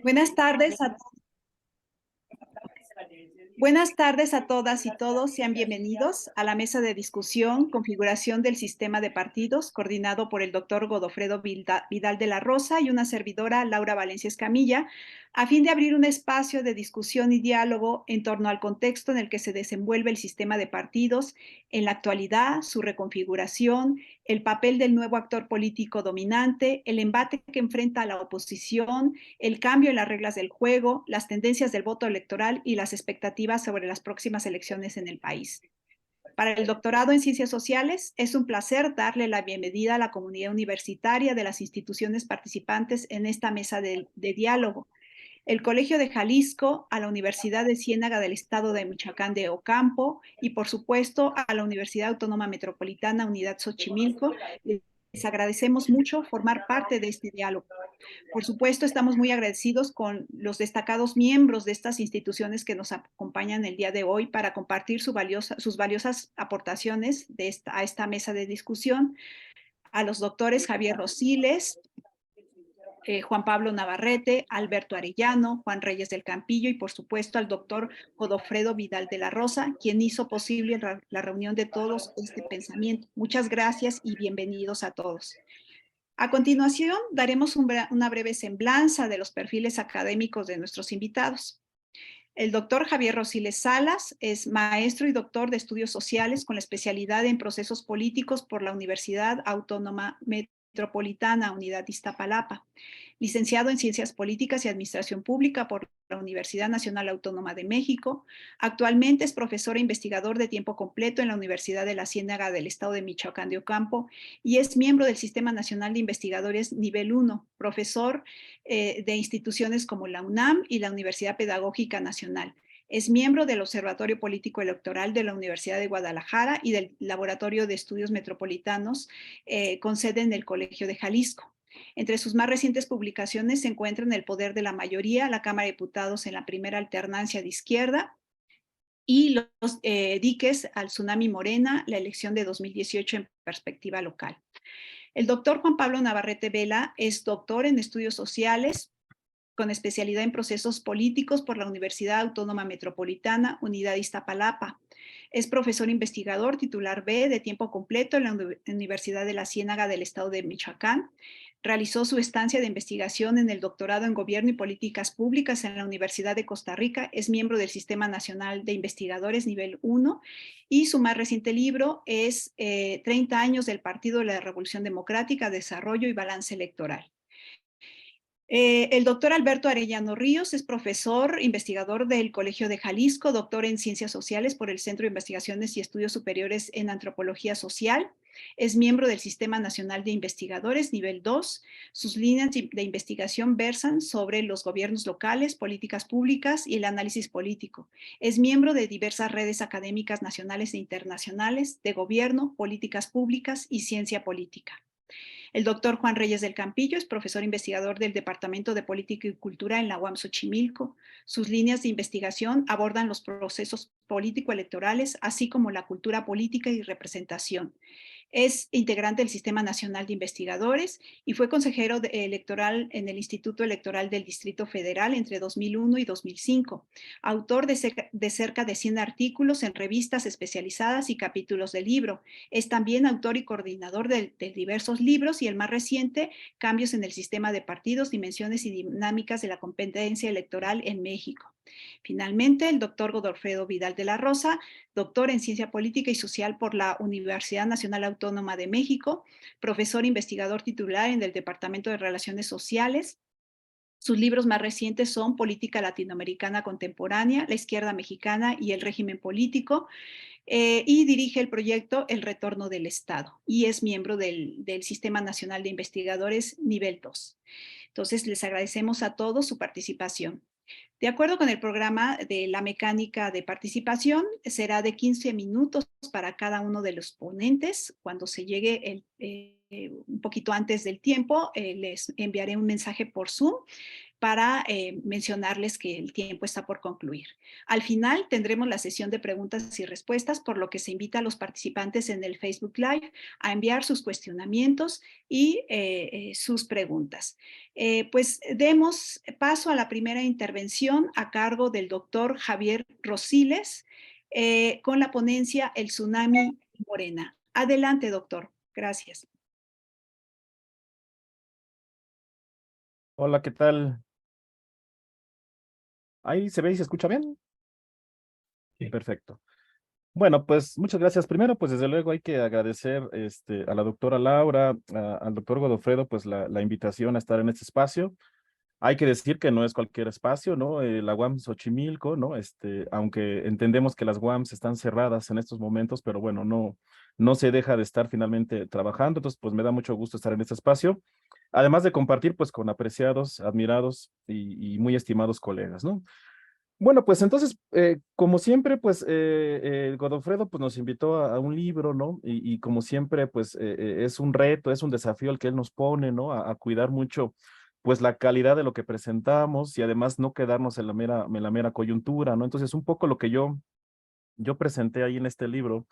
Buenas tardes a Buenas tardes a todas y todos, sean bienvenidos a la mesa de discusión Configuración del Sistema de Partidos, coordinado por el doctor Godofredo Vidal de la Rosa y una servidora, Laura Valencia Escamilla, a fin de abrir un espacio de discusión y diálogo en torno al contexto en el que se desenvuelve el sistema de partidos en la actualidad, su reconfiguración, el papel del nuevo actor político dominante, el embate que enfrenta a la oposición, el cambio en las reglas del juego, las tendencias del voto electoral y las expectativas sobre las próximas elecciones en el país. Para el doctorado en Ciencias Sociales, es un placer darle la bienvenida a la comunidad universitaria de las instituciones participantes en esta mesa de diálogo. El Colegio de Jalisco, a la Universidad de Ciénaga del Estado de Michoacán de Ocampo y, por supuesto, a la Universidad Autónoma Metropolitana Unidad Xochimilco. Les agradecemos mucho formar parte de este diálogo. Por supuesto, estamos muy agradecidos con los destacados miembros de estas instituciones que nos acompañan el día de hoy para compartir sus valiosas aportaciones a esta mesa de discusión. A los doctores Javier Rosiles, Juan Pablo Navarrete, Alberto Arellano, Juan Reyes del Campillo y por supuesto al doctor Godofredo Vidal de la Rosa, quien hizo posible la reunión de todos este pensamiento. Muchas gracias y bienvenidos a todos. A continuación, daremos una breve semblanza de los perfiles académicos de nuestros invitados. El doctor Javier Rosiles Salas es maestro y doctor de estudios sociales con la especialidad en procesos políticos por la Universidad Autónoma Metropolitana, Unidad Iztapalapa. Licenciado en Ciencias Políticas y Administración Pública por la Universidad Nacional Autónoma de México. Actualmente es profesor e investigador de tiempo completo en la Universidad de la Ciénaga del Estado de Michoacán de Ocampo y es miembro del Sistema Nacional de Investigadores Nivel 1, profesor de instituciones como la UNAM y la Universidad Pedagógica Nacional. Es miembro del Observatorio Político Electoral de la Universidad de Guadalajara y del Laboratorio de Estudios Metropolitanos con sede en el Colegio de Jalisco. Entre sus más recientes publicaciones se encuentran El poder de la mayoría, la Cámara de Diputados en la primera alternancia de izquierda y los diques al tsunami Morena, la elección de 2018 en perspectiva local. El doctor Juan Pablo Navarrete Vela es doctor en estudios sociales con especialidad en procesos políticos por la Universidad Autónoma Metropolitana, Unidad Iztapalapa. Es profesor investigador titular B de tiempo completo en la Universidad de la Ciénaga del Estado de Michoacán. Realizó su estancia de investigación en el doctorado en Gobierno y Políticas Públicas en la Universidad de Costa Rica. Es miembro del Sistema Nacional de Investigadores Nivel 1 y su más reciente libro es 30 años del Partido de la Revolución Democrática, Desarrollo y Balance Electoral. El doctor Alberto Arellano Ríos es profesor, investigador del Colegio de Jalisco, doctor en Ciencias Sociales por el Centro de Investigaciones y Estudios Superiores en Antropología Social. Es miembro del Sistema Nacional de Investigadores, nivel 2. Sus líneas de investigación versan sobre los gobiernos locales, políticas públicas y el análisis político. Es miembro de diversas redes académicas nacionales e internacionales de gobierno, políticas públicas y ciencia política. El doctor Juan Reyes del Campillo es profesor investigador del Departamento de Política y Cultura en la UAM Xochimilco. Sus líneas de investigación abordan los procesos político-electorales, así como la cultura política y representación. Es integrante del Sistema Nacional de Investigadores y fue consejero electoral en el Instituto Electoral del Distrito Federal entre 2001 y 2005. Autor de cerca de 100 artículos en revistas especializadas y capítulos de libro. Es también autor y coordinador de diversos libros y el más reciente, Cambios en el Sistema de Partidos, Dimensiones y Dinámicas de la Competencia Electoral en México. Finalmente, el doctor Godofredo Vidal de la Rosa, doctor en Ciencia Política y Social por la Universidad Nacional Autónoma de México, profesor investigador titular en el Departamento de Relaciones Sociales. Sus libros más recientes son Política Latinoamericana Contemporánea, La Izquierda Mexicana y el Régimen Político, y dirige el proyecto El Retorno del Estado y es miembro del Sistema Nacional de Investigadores nivel 2. Entonces, les agradecemos a todos su participación. De acuerdo con el programa de la mecánica de participación, será de 15 minutos para cada uno de los ponentes. Cuando se llegue un poquito antes del tiempo, les enviaré un mensaje por Zoom para mencionarles que el tiempo está por concluir. Al final tendremos la sesión de preguntas y respuestas, por lo que se invita a los participantes en el Facebook Live a enviar sus cuestionamientos y sus preguntas. Pues demos paso a la primera intervención a cargo del doctor Javier Rosiles con la ponencia El Tsunami Morena. Adelante, doctor. Gracias. Hola, ¿qué tal? ¿Ahí se ve y se escucha bien? Sí. Perfecto. Bueno, pues muchas gracias. Primero, pues desde luego hay que agradecer a la doctora Laura, al doctor Godofredo, pues la invitación a estar en este espacio. Hay que decir que no es cualquier espacio, ¿no? La UAM Xochimilco, ¿no? Aunque entendemos que las UAMs están cerradas en estos momentos, pero bueno, no se deja de estar finalmente trabajando. Entonces, pues me da mucho gusto estar en este espacio. Además de compartir, pues, con apreciados, admirados y muy estimados colegas, ¿no? Bueno, pues entonces, como siempre, pues Godofredo pues, nos invitó a un libro, ¿no? Y como siempre, pues es un reto, es un desafío el que él nos pone, ¿no? A cuidar mucho, pues la calidad de lo que presentamos y además no quedarnos en la mera coyuntura, ¿no? Entonces, un poco lo que yo presenté ahí en este libro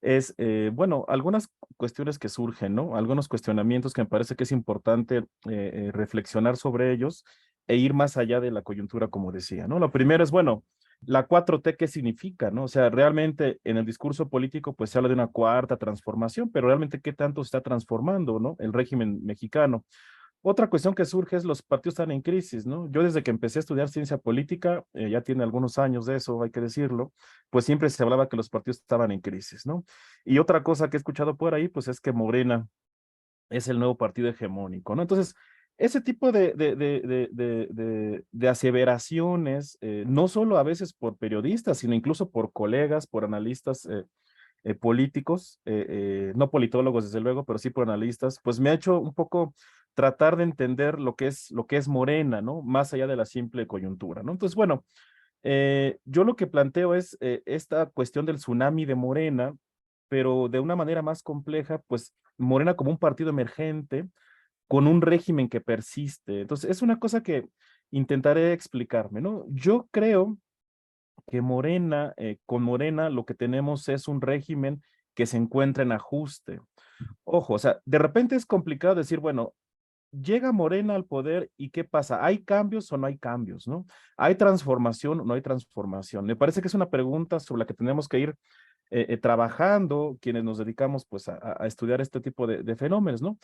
es, bueno, algunas cuestiones que surgen, ¿no? Algunos cuestionamientos que me parece que es importante reflexionar sobre ellos e ir más allá de la coyuntura, como decía, ¿no? Lo primero es, bueno, la 4T, ¿qué significa, no? O sea, realmente en el discurso político, pues se habla de una cuarta transformación, pero realmente, ¿qué tanto se está transformando, no? El régimen mexicano. Otra cuestión que surge es los partidos están en crisis, ¿no? Yo desde que empecé a estudiar ciencia política, ya tiene algunos años de eso, hay que decirlo, pues siempre se hablaba que los partidos estaban en crisis, ¿no? Y otra cosa que he escuchado por ahí, pues es que Morena es el nuevo partido hegemónico, ¿no? Entonces, ese tipo de aseveraciones, no solo a veces por periodistas, sino incluso por colegas, por analistas políticos, no politólogos desde luego, pero sí por analistas, pues me ha hecho un poco tratar de entender lo que es Morena, ¿no? Más allá de la simple coyuntura, ¿no? Entonces, bueno, yo lo que planteo es esta cuestión del tsunami de Morena, pero de una manera más compleja, pues Morena como un partido emergente con un régimen que persiste. Entonces, es una cosa que intentaré explicarme, ¿no? Yo creo que Morena, con Morena lo que tenemos es un régimen que se encuentra en ajuste. Ojo, o sea, de repente es complicado decir, bueno, llega Morena al poder y ¿qué pasa? ¿Hay cambios o no hay cambios, no? ¿Hay transformación o no hay transformación? Me parece que es una pregunta sobre la que tenemos que ir trabajando quienes nos dedicamos pues a estudiar este tipo de fenómenos, ¿no?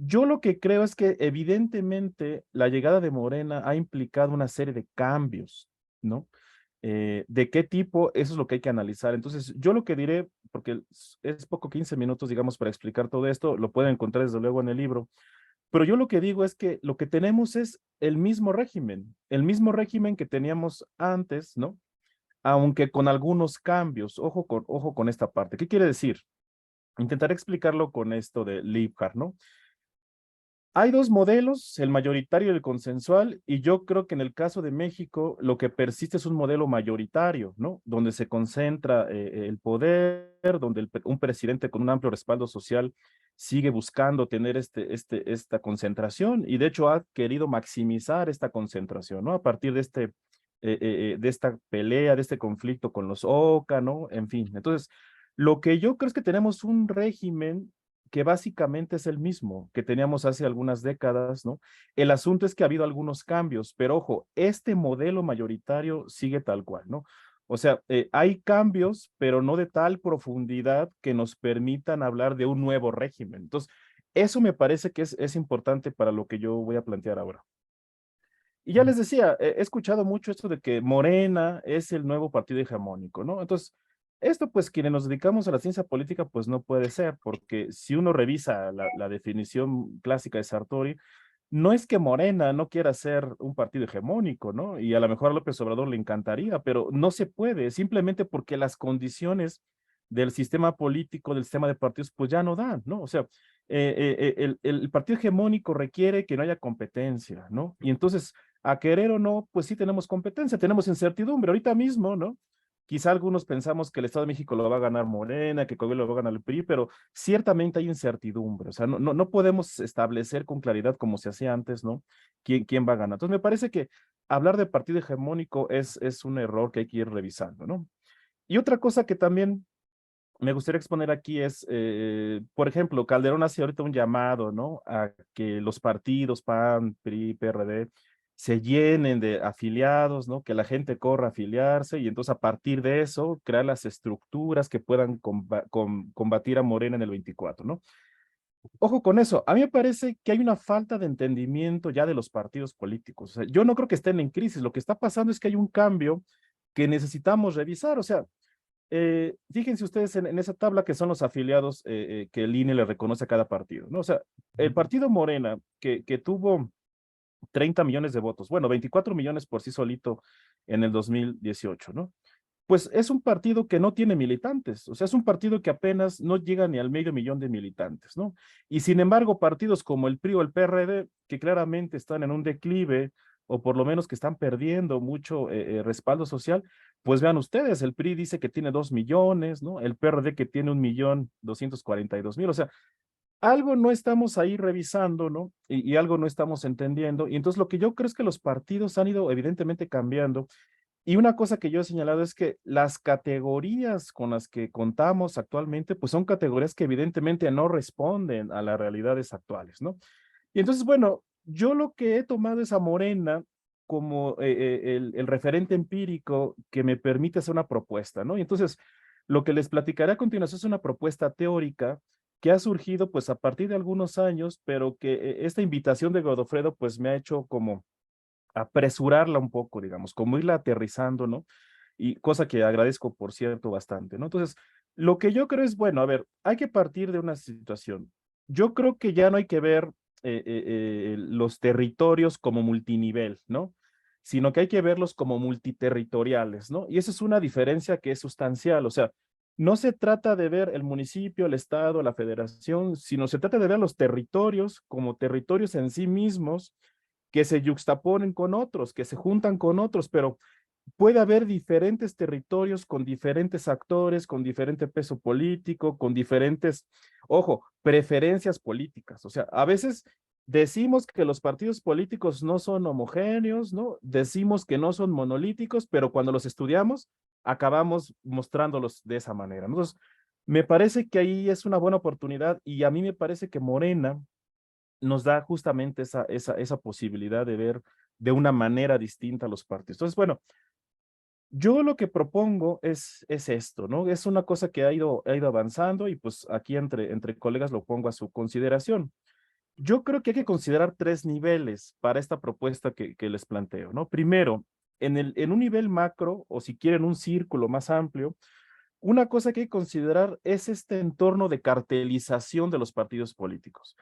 Yo lo que creo es que evidentemente la llegada de Morena ha implicado una serie de cambios, ¿no? ¿De qué tipo? Eso es lo que hay que analizar. Entonces, yo lo que diré, porque es poco 15 minutos, digamos, para explicar todo esto, lo pueden encontrar desde luego en el libro, pero yo lo que digo es que lo que tenemos es el mismo régimen que teníamos antes, ¿no? Aunque con algunos cambios. Ojo con esta parte. ¿Qué quiere decir? Intentaré explicarlo con esto de Liebhardt, ¿no? Hay dos modelos, el mayoritario y el consensual, y yo creo que en el caso de México lo que persiste es un modelo mayoritario, ¿no? Donde se concentra el poder, donde un presidente con un amplio respaldo social sigue buscando tener esta concentración y de hecho ha querido maximizar esta concentración, ¿no? A partir de esta pelea, de este conflicto con los OCA, ¿no? En fin, entonces, lo que yo creo es que tenemos un régimen que básicamente es el mismo que teníamos hace algunas décadas, ¿no? El asunto es que ha habido algunos cambios, pero ojo, este modelo mayoritario sigue tal cual, ¿no? O sea, hay cambios, pero no de tal profundidad que nos permitan hablar de un nuevo régimen. Entonces, eso me parece que es importante para lo que yo voy a plantear ahora. Y ya les decía, he escuchado mucho esto de que Morena es el nuevo partido hegemónico, ¿no? Entonces, esto pues quienes nos dedicamos a la ciencia política pues no puede ser, porque si uno revisa la definición clásica de Sartori, no es que Morena no quiera ser un partido hegemónico, ¿no? Y a lo mejor a López Obrador le encantaría, pero no se puede, simplemente porque las condiciones del sistema político, del sistema de partidos, pues ya no dan, ¿no? O sea, el partido hegemónico requiere que no haya competencia, ¿no? Y entonces, a querer o no, pues sí tenemos competencia, tenemos incertidumbre. Ahorita mismo, ¿no? Quizá algunos pensamos que el Estado de México lo va a ganar Morena, que Coahuila lo va a ganar el PRI, pero ciertamente hay incertidumbre. O sea, no podemos establecer con claridad, como se hacía antes, ¿no? ¿Quién va a ganar? Entonces, me parece que hablar de partido hegemónico es un error que hay que ir revisando, ¿no? Y otra cosa que también me gustaría exponer aquí es, por ejemplo, Calderón hace ahorita un llamado, ¿no? A que los partidos PAN, PRI, PRD se llenen de afiliados, ¿no? Que la gente corra a afiliarse y entonces a partir de eso crear las estructuras que puedan combatir a Morena en el 24, ¿no? Ojo con eso, a mí me parece que hay una falta de entendimiento ya de los partidos políticos. O sea, yo no creo que estén en crisis, lo que está pasando es que hay un cambio que necesitamos revisar, o sea, fíjense ustedes en esa tabla que son los afiliados que el INE le reconoce a cada partido, ¿no? O sea, el partido Morena, que tuvo 30 millones de votos, bueno, 24 millones por sí solito en el 2018, ¿no? Pues es un partido que no tiene militantes, o sea, es un partido que apenas no llega ni al medio millón de militantes, ¿no? Y sin embargo, partidos como el PRI o el PRD, que claramente están en un declive, o por lo menos que están perdiendo mucho respaldo social, pues vean ustedes, el PRI dice que tiene 2 millones, ¿no? El PRD que tiene 1.242.000, o sea, algo no estamos ahí revisando, ¿no? Y algo no estamos entendiendo. Y entonces lo que yo creo es que los partidos han ido evidentemente cambiando y una cosa que yo he señalado es que las categorías con las que contamos actualmente, pues son categorías que evidentemente no responden a las realidades actuales, ¿no? Y entonces, bueno, yo lo que he tomado es a Morena como el referente empírico que me permite hacer una propuesta, ¿no? Y entonces, lo que les platicaré a continuación es una propuesta teórica que ha surgido pues a partir de algunos años, pero que esta invitación de Godofredo pues me ha hecho como apresurarla un poco, digamos, como irla aterrizando, ¿no? Y cosa que agradezco, por cierto, bastante, ¿no? Entonces, lo que yo creo es, bueno, a ver, hay que partir de una situación. Yo creo que ya no hay que ver los territorios como multinivel, ¿no? Sino que hay que verlos como multiterritoriales, ¿no? Y esa es una diferencia que es sustancial, o sea, no se trata de ver el municipio, el estado, la federación, sino se trata de ver los territorios como territorios en sí mismos que se yuxtaponen con otros, que se juntan con otros, pero puede haber diferentes territorios con diferentes actores, con diferente peso político, con diferentes, ojo, preferencias políticas. O sea, a veces decimos que los partidos políticos no son homogéneos, ¿no? Decimos que no son monolíticos, pero cuando los estudiamos, acabamos mostrándolos de esa manera. Entonces, me parece que ahí es una buena oportunidad y a mí me parece que Morena nos da justamente esa posibilidad de ver de una manera distinta a los partidos. Entonces, bueno, yo lo que propongo es esto, ¿no? Es una cosa que ha ido avanzando y pues aquí entre colegas lo pongo a su consideración. Yo creo que hay que considerar tres niveles para esta propuesta que les planteo, ¿no? Primero, en un nivel macro, o si quieren un círculo más amplio, una cosa que hay que considerar es este entorno de cartelización de los partidos políticos.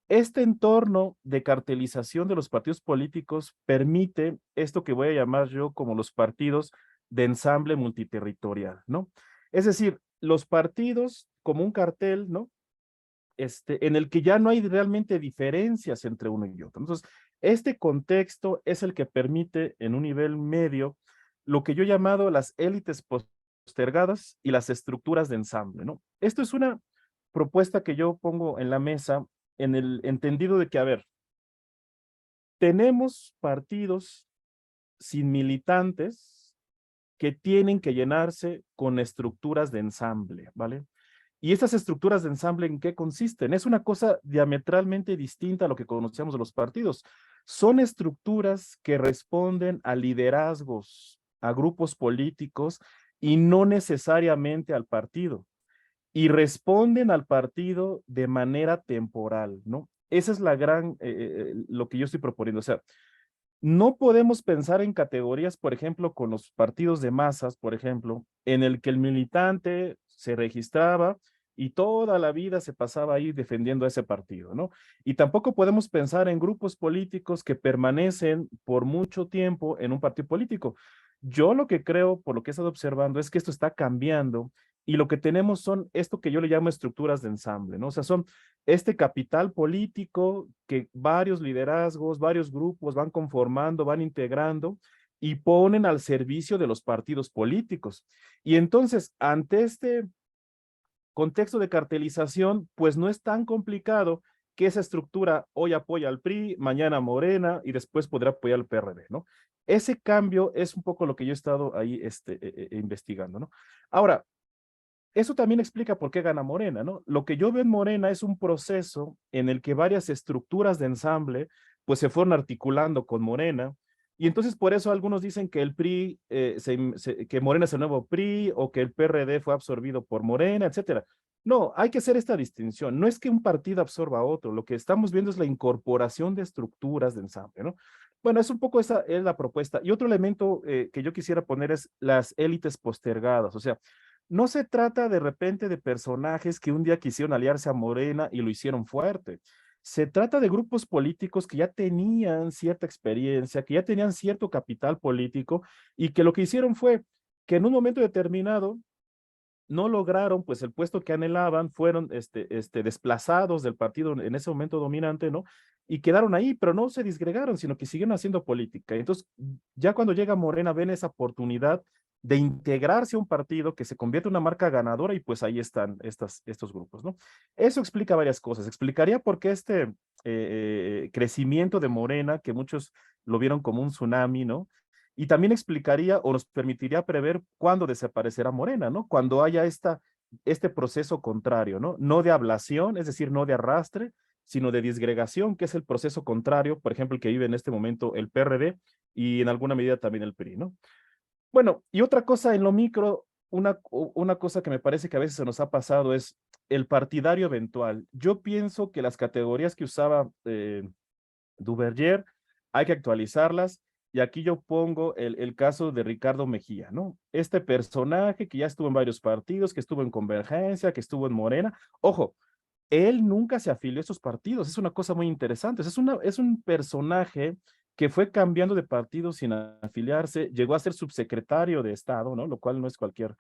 Este entorno de cartelización de los partidos políticos permite esto que voy a llamar yo como los partidos de ensamble multiterritorial, ¿no? Es decir, los partidos como un cartel, ¿no? En el que ya no hay realmente diferencias entre uno y otro. Entonces, este contexto es el que permite en un nivel medio lo que yo he llamado las élites postergadas y las estructuras de ensamble, ¿no? Esto es una propuesta que yo pongo en la mesa en el entendido de que, a ver, tenemos partidos sin militantes que tienen que llenarse con estructuras de ensamble, ¿vale? Y estas estructuras de ensamble, ¿en qué consisten? Es una cosa diametralmente distinta a lo que conocemos de los partidos. Son estructuras que responden a liderazgos, a grupos políticos y no necesariamente al partido. Y responden al partido de manera temporal, ¿no? Esa es lo que yo estoy proponiendo. O sea, no podemos pensar en categorías, por ejemplo, con los partidos de masas, por ejemplo, en el que el militante se registraba y toda la vida se pasaba ahí defendiendo a ese partido, ¿no? Y tampoco podemos pensar en grupos políticos que permanecen por mucho tiempo en un partido político. Yo lo que creo, por lo que he estado observando, es que esto está cambiando y lo que tenemos son esto que yo le llamo estructuras de ensamble, ¿no? O sea, son este capital político que varios liderazgos, varios grupos van conformando, van integrando, y ponen al servicio de los partidos políticos. Y entonces, ante este contexto de cartelización, pues no es tan complicado que esa estructura hoy apoya al PRI, mañana Morena y después podrá apoyar al PRD, ¿no? Ese cambio es un poco lo que yo he estado ahí investigando, ¿no? Ahora, eso también explica por qué gana Morena, ¿no? Lo que yo veo en Morena es un proceso en el que varias estructuras de ensamble pues se fueron articulando con Morena, y entonces por eso algunos dicen que el PRI, que Morena es el nuevo PRI, o que el PRD fue absorbido por Morena, etcétera. No, hay que hacer esta distinción. No es que un partido absorba a otro, lo que estamos viendo es la incorporación de estructuras de ensamble, ¿no? Bueno, es un poco esa es la propuesta. Y otro elemento que yo quisiera poner es las élites postergadas, o sea, no se trata de repente de personajes que un día quisieron aliarse a Morena y lo hicieron fuerte. Se trata de grupos políticos que ya tenían cierta experiencia, que ya tenían cierto capital político y que lo que hicieron fue que en un momento determinado no lograron pues el puesto que anhelaban, fueron desplazados del partido en ese momento dominante, ¿no? Y quedaron ahí, pero no se disgregaron, sino que siguieron haciendo política. Entonces, ya cuando llega Morena, ven esa oportunidad de integrarse a un partido que se convierte en una marca ganadora y pues ahí están estos grupos, ¿no? Eso explica varias cosas. Explicaría por qué crecimiento de Morena, que muchos lo vieron como un tsunami, ¿no? Y también explicaría o nos permitiría prever cuándo desaparecerá Morena, ¿no? Cuando haya este proceso contrario, ¿no? No de ablación, es decir, no de arrastre, sino de disgregación, que es el proceso contrario, por ejemplo, el que vive en este momento el PRD y en alguna medida también el PRI, ¿no? Bueno, y otra cosa en lo micro, una cosa que me parece que a veces se nos ha pasado es el partidario eventual. Yo pienso que las categorías que usaba Duverger hay que actualizarlas. Y aquí yo pongo el caso de Ricardo Mejía, ¿no? Este personaje que ya estuvo en varios partidos, que estuvo en Convergencia, que estuvo en Morena. Ojo, él nunca se afilió a esos partidos. Es una cosa muy interesante. Es un personaje que fue cambiando de partido sin afiliarse, llegó a ser subsecretario de Estado, ¿no? Lo cual no es cualquier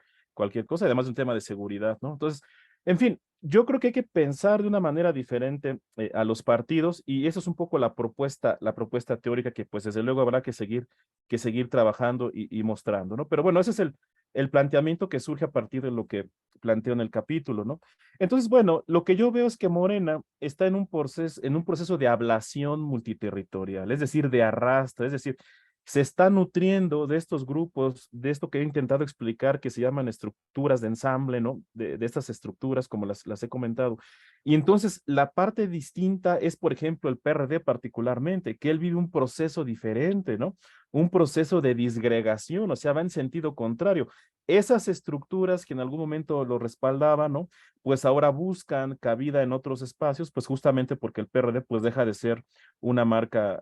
cosa, además de un tema de seguridad, ¿no? Entonces, en fin, yo creo que hay que pensar de una manera diferente a los partidos y eso es un poco la propuesta teórica que pues desde luego habrá que seguir trabajando y mostrando, ¿no? Pero bueno, ese es el planteamiento que surge a partir de lo que planteo en el capítulo, ¿no? Entonces, bueno, lo que yo veo es que Morena está en un proceso de ablación multiterritorial, es decir, de arrastre, es decir, se está nutriendo de estos grupos, de esto que he intentado explicar, que se llaman estructuras de ensamble, ¿no? De estas estructuras, como las he comentado. Y entonces, la parte distinta es, por ejemplo, el PRD particularmente, que él vive un proceso diferente, ¿no? Un proceso de disgregación, o sea, va en sentido contrario. Esas estructuras que en algún momento lo respaldaban, ¿no? Pues ahora buscan cabida en otros espacios, pues justamente porque el PRD pues deja de ser una marca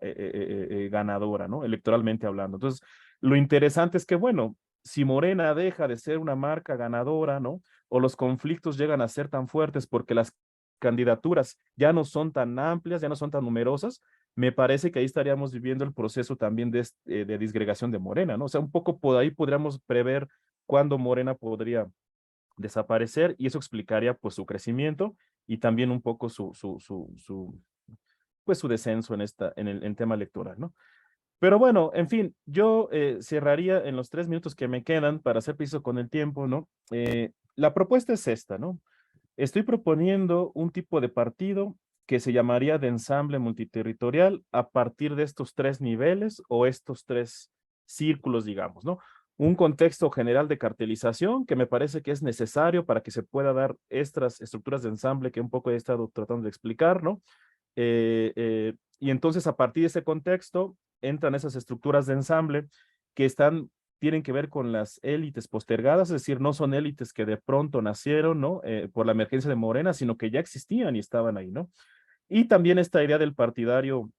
ganadora, ¿no? Electoralmente hablando. Entonces, lo interesante es que, bueno, si Morena deja de ser una marca ganadora, ¿no? O los conflictos llegan a ser tan fuertes porque las candidaturas ya no son tan amplias, ya no son tan numerosas, me parece que ahí estaríamos viviendo el proceso también de disgregación de Morena, ¿no? O sea, un poco por ahí podríamos prever cuándo Morena podría desaparecer y eso explicaría pues su crecimiento y también un poco pues su descenso en el tema electoral, ¿no? Pero bueno, en fin, yo cerraría en los 3 minutos que me quedan para ser preciso con el tiempo, ¿no? La propuesta es esta, ¿no? Estoy proponiendo un tipo de partido que se llamaría de ensamble multiterritorial a partir de estos 3 niveles o estos 3 círculos, digamos, ¿no? Un contexto general de cartelización que me parece que es necesario para que se pueda dar estas estructuras de ensamble que un poco he estado tratando de explicar, ¿no? Y entonces a partir de ese contexto entran esas estructuras de ensamble que tienen que ver con las élites postergadas, es decir, no son élites que de pronto nacieron, ¿no? Por la emergencia de Morena, sino que ya existían y estaban ahí, ¿no? Y también esta idea del partidario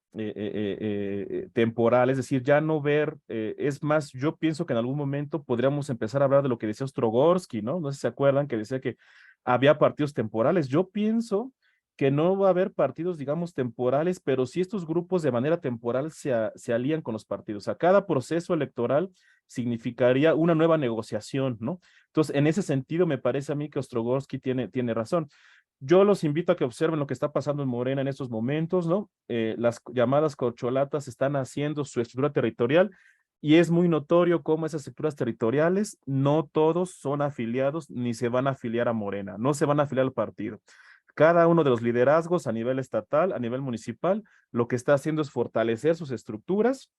temporal, es decir, ya no ver, es más, yo pienso que en algún momento podríamos empezar a hablar de lo que decía Ostrogorsky, ¿no? No sé si se acuerdan que decía que había partidos temporales. Yo pienso que no va a haber partidos, digamos, temporales, pero sí estos grupos de manera temporal se alían con los partidos. O sea, cada proceso electoral significaría una nueva negociación, ¿no? Entonces, en ese sentido, me parece a mí que Ostrogorsky tiene razón. Yo los invito a que observen lo que está pasando en Morena en estos momentos, ¿no? Las llamadas corcholatas están haciendo su estructura territorial y es muy notorio cómo esas estructuras territoriales, no todos son afiliados ni se van a afiliar a Morena, no se van a afiliar al partido. Cada uno de los liderazgos a nivel estatal, a nivel municipal, lo que está haciendo es fortalecer sus estructuras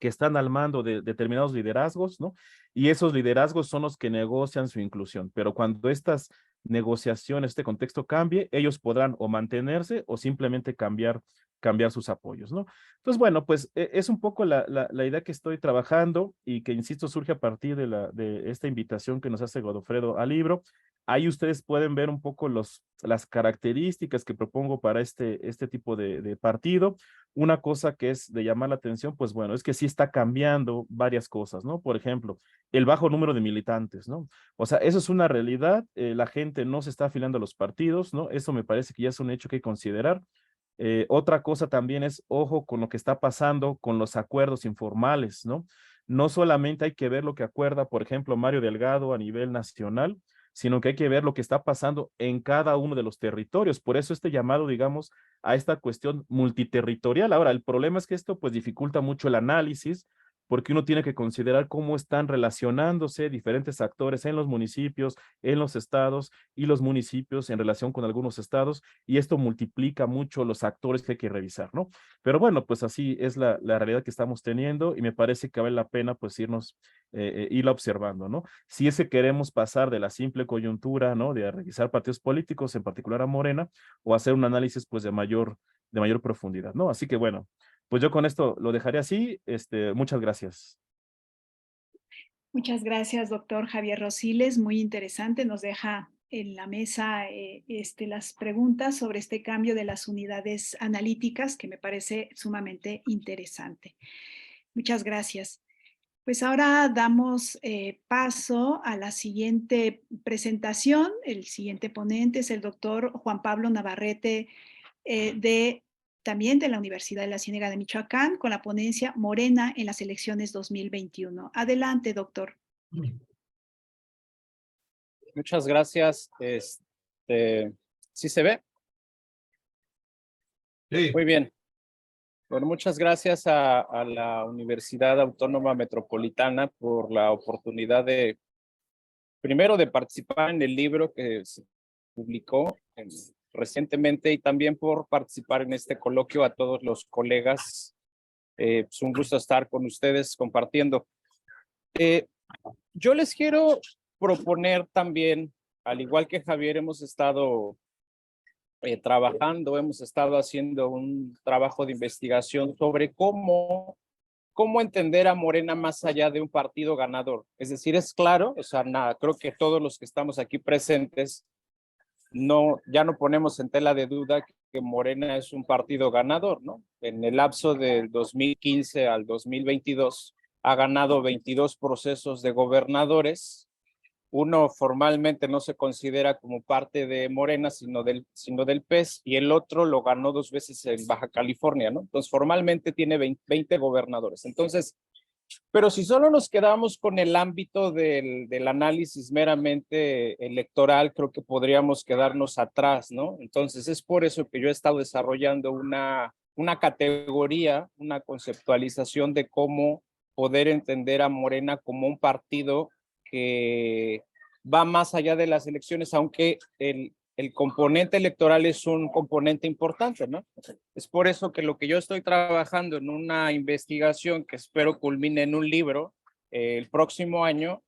que están al mando de determinados liderazgos, ¿no? Y esos liderazgos son los que negocian su inclusión. Pero cuando estas negociaciones, este contexto cambie, ellos podrán o mantenerse o simplemente cambiar sus apoyos, ¿no? Entonces, bueno, pues es un poco la idea que estoy trabajando y que, insisto, surge a partir de esta invitación que nos hace Godofredo al libro. Ahí ustedes pueden ver un poco las características que propongo para este tipo de partido. Una cosa que es de llamar la atención, pues bueno, es que sí está cambiando varias cosas, ¿no? Por ejemplo, el bajo número de militantes, ¿no? O sea, eso es una realidad, la gente no se está afiliando a los partidos, ¿no? Eso me parece que ya es un hecho que hay que considerar. Otra cosa también es, ojo con lo que está pasando con los acuerdos informales, ¿no? No solamente hay que ver lo que acuerda, por ejemplo, Mario Delgado a nivel nacional, sino que hay que ver lo que está pasando en cada uno de los territorios. Por eso este llamado, digamos, a esta cuestión multiterritorial. Ahora, el problema es que esto pues dificulta mucho el análisis, porque uno tiene que considerar cómo están relacionándose diferentes actores en los municipios, en los estados y los municipios en relación con algunos estados, y esto multiplica mucho los actores que hay que revisar, ¿no? Pero bueno, pues así es la realidad que estamos teniendo y me parece que vale la pena pues irla observando, ¿no? Si es que queremos pasar de la simple coyuntura, ¿no? De revisar partidos políticos, en particular a Morena, o hacer un análisis pues de mayor profundidad, ¿no? Así que bueno, pues yo con esto lo dejaré así. Muchas gracias. Muchas gracias, doctor Javier Rosiles. Muy interesante. Nos deja en la mesa las preguntas sobre este cambio de las unidades analíticas, que me parece sumamente interesante. Muchas gracias. Pues ahora damos paso a la siguiente presentación. El siguiente ponente es el doctor Juan Pablo Navarrete, también de la Universidad de la Ciénega de Michoacán, con la ponencia Morena en las elecciones 2021. Adelante, doctor. Muchas gracias. ¿Sí se ve? Sí. Muy bien. Bueno, muchas gracias a la Universidad Autónoma Metropolitana por la oportunidad primero de participar en el libro que se publicó recientemente y también por participar en este coloquio. A todos los colegas, es un gusto estar con ustedes compartiendo. Yo les quiero proponer también, al igual que Javier, hemos estado trabajando, hemos estado haciendo un trabajo de investigación sobre cómo entender a Morena más allá de un partido ganador. Es decir, es claro, o sea, creo que todos los que estamos aquí presentes ya no ponemos en tela de duda que Morena es un partido ganador, ¿no? En el lapso del 2015 al 2022 ha ganado 22 procesos de gobernadores. Uno formalmente no se considera como parte de Morena, sino del PES, y el otro lo ganó 2 veces en Baja California, ¿no? Entonces, formalmente tiene 20 gobernadores. Entonces, pero si solo nos quedamos con el ámbito del análisis meramente electoral, creo que podríamos quedarnos atrás, ¿no? Entonces, es por eso que yo he estado desarrollando una categoría, una conceptualización de cómo poder entender a Morena como un partido que va más allá de las elecciones, aunque el componente electoral es un componente importante, ¿no? Es por eso que lo que yo estoy trabajando en una investigación que espero culmine en un libro el próximo año,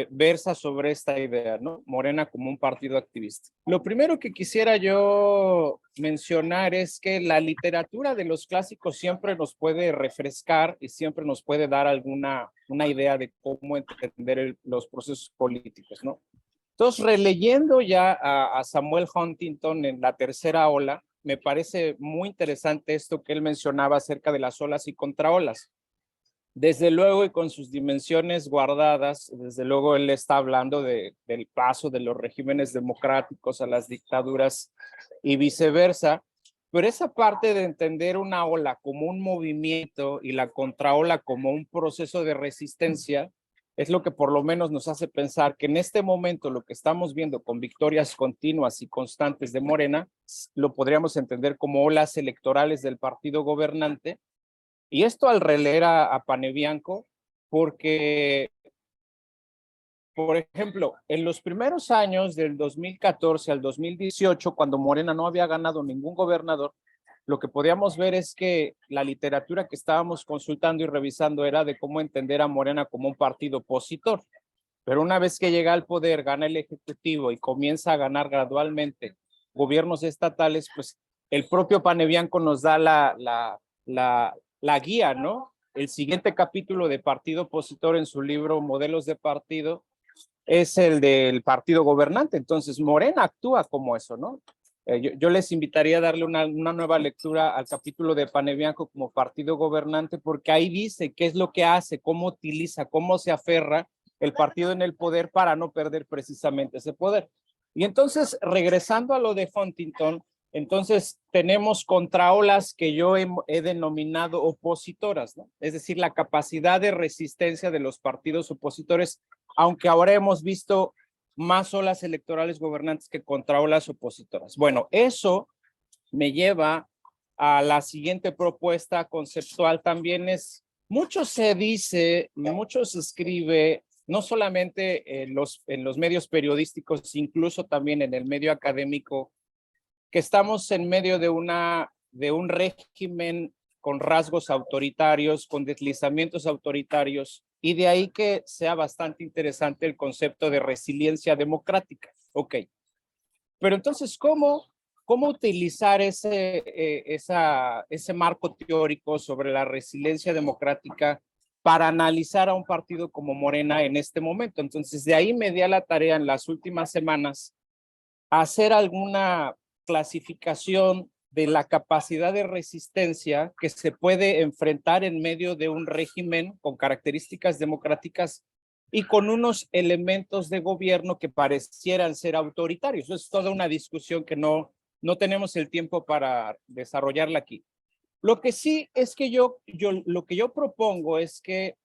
versa sobre esta idea, ¿no? Morena como un partido activista. Lo primero que quisiera yo mencionar es que la literatura de los clásicos siempre nos puede refrescar y siempre nos puede dar una idea de cómo entender los procesos políticos, ¿no? Entonces, releyendo ya a Samuel Huntington en La Tercera Ola, me parece muy interesante esto que él mencionaba acerca de las olas y contraolas. Desde luego, y con sus dimensiones guardadas, desde luego él está hablando del paso de los regímenes democráticos a las dictaduras y viceversa, pero esa parte de entender una ola como un movimiento y la contraola como un proceso de resistencia es lo que por lo menos nos hace pensar que en este momento lo que estamos viendo con victorias continuas y constantes de Morena, lo podríamos entender como olas electorales del partido gobernante. Y esto al releer a Panebianco, porque, por ejemplo, en los primeros años del 2014 al 2018, cuando Morena no había ganado ningún gobernador, lo que podíamos ver es que la literatura que estábamos consultando y revisando era de cómo entender a Morena como un partido opositor. Pero una vez que llega al poder, gana el Ejecutivo y comienza a ganar gradualmente gobiernos estatales, pues el propio Panebianco nos da la guía, ¿no? El siguiente capítulo de partido opositor en su libro Modelos de Partido es el del partido gobernante. Entonces, Morena actúa como eso, ¿no? Yo les invitaría a darle una nueva lectura al capítulo de Panebianco como partido gobernante, porque ahí dice qué es lo que hace, cómo utiliza, cómo se aferra el partido en el poder para no perder precisamente ese poder. Y entonces, regresando a lo de Huntington, entonces tenemos contraolas que yo he denominado opositoras, ¿no? Es decir, la capacidad de resistencia de los partidos opositores, aunque ahora hemos visto más olas electorales gobernantes que contraolas opositoras. Bueno, eso me lleva a la siguiente propuesta conceptual. También es, mucho se dice, mucho se escribe, no solamente en los medios periodísticos, incluso también en el medio académico, que estamos en medio de un régimen con rasgos autoritarios, con deslizamientos autoritarios, y de ahí que sea bastante interesante el concepto de resiliencia democrática. Ok, pero entonces, ¿cómo utilizar ese marco teórico sobre la resiliencia democrática para analizar a un partido como Morena en este momento? Entonces, de ahí me di a la tarea en las últimas semanas hacer alguna clasificación de la capacidad de resistencia que se puede enfrentar en medio de un régimen con características democráticas y con unos elementos de gobierno que parecieran ser autoritarios. Eso es toda una discusión que no tenemos el tiempo para desarrollarla aquí. Lo que sí es que lo que yo propongo es que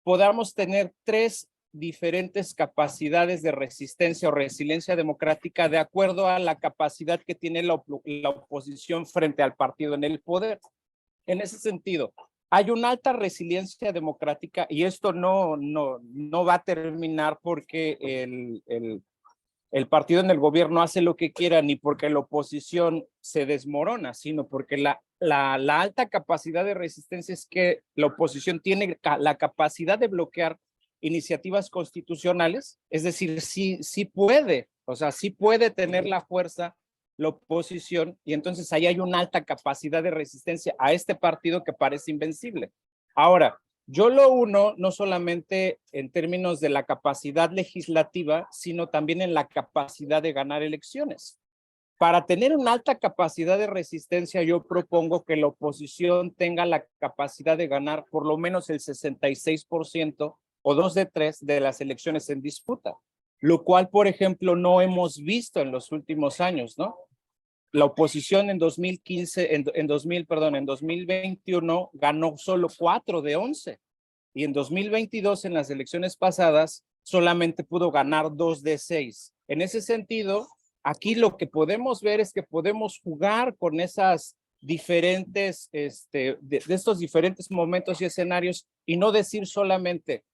podamos tener tres diferentes capacidades de resistencia o resiliencia democrática de acuerdo a la capacidad que tiene la oposición frente al partido en el poder. En ese sentido, hay una alta resiliencia democrática y esto no va a terminar porque el partido en el gobierno hace lo que quiera ni porque la oposición se desmorona, sino porque la alta capacidad de resistencia es que la oposición tiene la capacidad de bloquear iniciativas constitucionales, es decir, sí puede, o sea, sí puede tener la fuerza la oposición y entonces ahí hay una alta capacidad de resistencia a este partido que parece invencible. Ahora, yo lo uno no solamente en términos de la capacidad legislativa, sino también en la capacidad de ganar elecciones. Para tener una alta capacidad de resistencia, yo propongo que la oposición tenga la capacidad de ganar por lo menos el 66% o 2 de 3 de las elecciones en disputa, lo cual, por ejemplo, no hemos visto en los últimos años, ¿no? La oposición en 2021 ganó solo 4 de 11 y en 2022 en las elecciones pasadas solamente pudo ganar 2 de 6. En ese sentido, aquí lo que podemos ver es que podemos jugar con esas diferentes, de estos diferentes momentos y escenarios y no decir solamente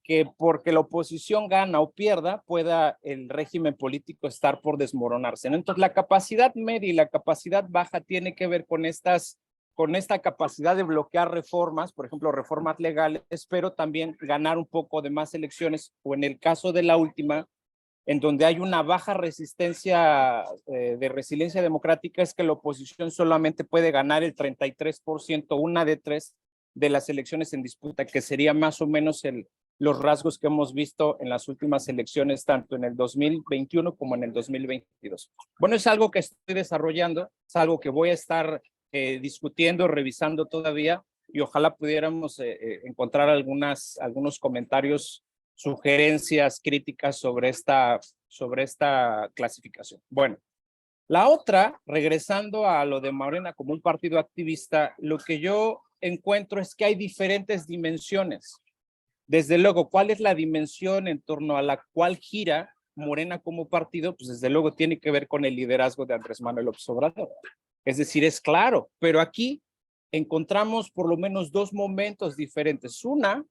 que porque la oposición gana o pierda, pueda el régimen político estar por desmoronarse, ¿no? Entonces, la capacidad media y la capacidad baja tiene que ver con esta capacidad de bloquear reformas, por ejemplo, reformas legales, pero también ganar un poco de más elecciones, o en el caso de la última, en donde hay una baja resistencia de resiliencia democrática, es que la oposición solamente puede ganar el 33%, 1 de 3 de las elecciones en disputa, que sería más o menos los rasgos que hemos visto en las últimas elecciones, tanto en el 2021 como en el 2022. Bueno, es algo que estoy desarrollando, es algo que voy a estar discutiendo, revisando todavía, y ojalá pudiéramos encontrar algunos comentarios, sugerencias, críticas sobre esta clasificación. Bueno, la otra, regresando a lo de Morena como un partido activista, lo que yo encuentro es que hay diferentes dimensiones. Desde luego, ¿cuál es la dimensión en torno a la cual gira Morena como partido? Pues desde luego tiene que ver con el liderazgo de Andrés Manuel López Obrador. Es decir, es claro, pero aquí encontramos por lo menos dos momentos diferentes. Una,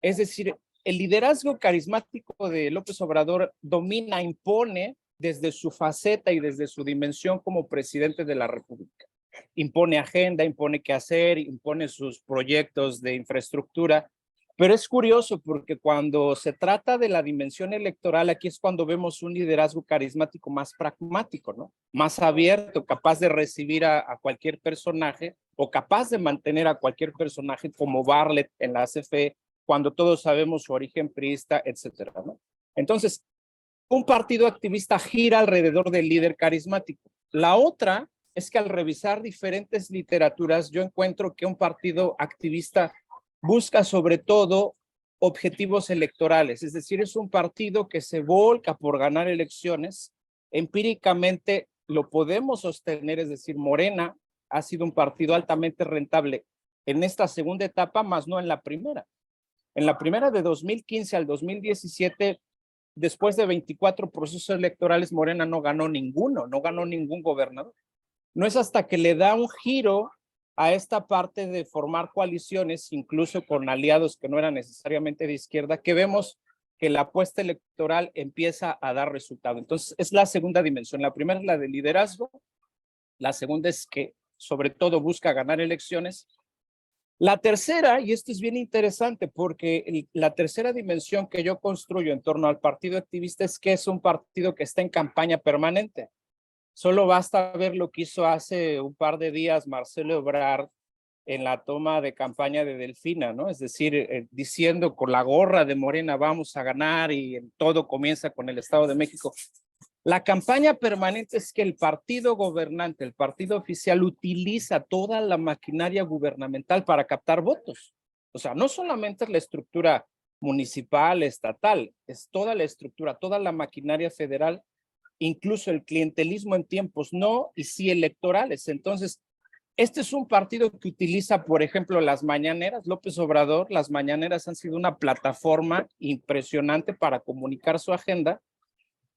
Es decir, el liderazgo carismático de López Obrador domina, impone desde su faceta y desde su dimensión como presidente de la República. Impone agenda, impone qué hacer, impone sus proyectos de infraestructura. Pero es curioso porque cuando se trata de la dimensión electoral, aquí es cuando vemos un liderazgo carismático más pragmático, ¿no? Más abierto, capaz de recibir a cualquier personaje o capaz de mantener a cualquier personaje como Bartlett en la CFE, cuando todos sabemos su origen priista, etcétera, ¿no? Entonces, un partido activista gira alrededor del líder carismático. La otra es que al revisar diferentes literaturas, yo encuentro que un partido activista busca sobre todo objetivos electorales, es decir, es un partido que se volca por ganar elecciones. Empíricamente lo podemos sostener, es decir, Morena ha sido un partido altamente rentable en esta segunda etapa, más no en la primera. En la primera de 2015 al 2017, después de 24 procesos electorales, Morena no ganó ninguno, no ganó ningún gobernador. No es hasta que le da un giro a esta parte de formar coaliciones, incluso con aliados que no eran necesariamente de izquierda, que vemos que la apuesta electoral empieza a dar resultado. Entonces, es la segunda dimensión. La primera es la de liderazgo, la segunda es que sobre todo busca ganar elecciones. La tercera, y esto es bien interesante porque la tercera dimensión que yo construyo en torno al partido activista es que es un partido que está en campaña permanente. Solo basta ver lo que hizo hace un par de días Marcelo Ebrard en la toma de campaña de Delfina, ¿no? Es decir, diciendo con la gorra de Morena vamos a ganar y todo comienza con el Estado de México. La campaña permanente es que el partido gobernante, el partido oficial, utiliza toda la maquinaria gubernamental para captar votos. O sea, no solamente es la estructura municipal, estatal, es toda la estructura, toda la maquinaria federal, incluso el clientelismo en tiempos no y sí electorales. Entonces, este es un partido que utiliza, por ejemplo, las mañaneras. López Obrador, las mañaneras han sido una plataforma impresionante para comunicar su agenda.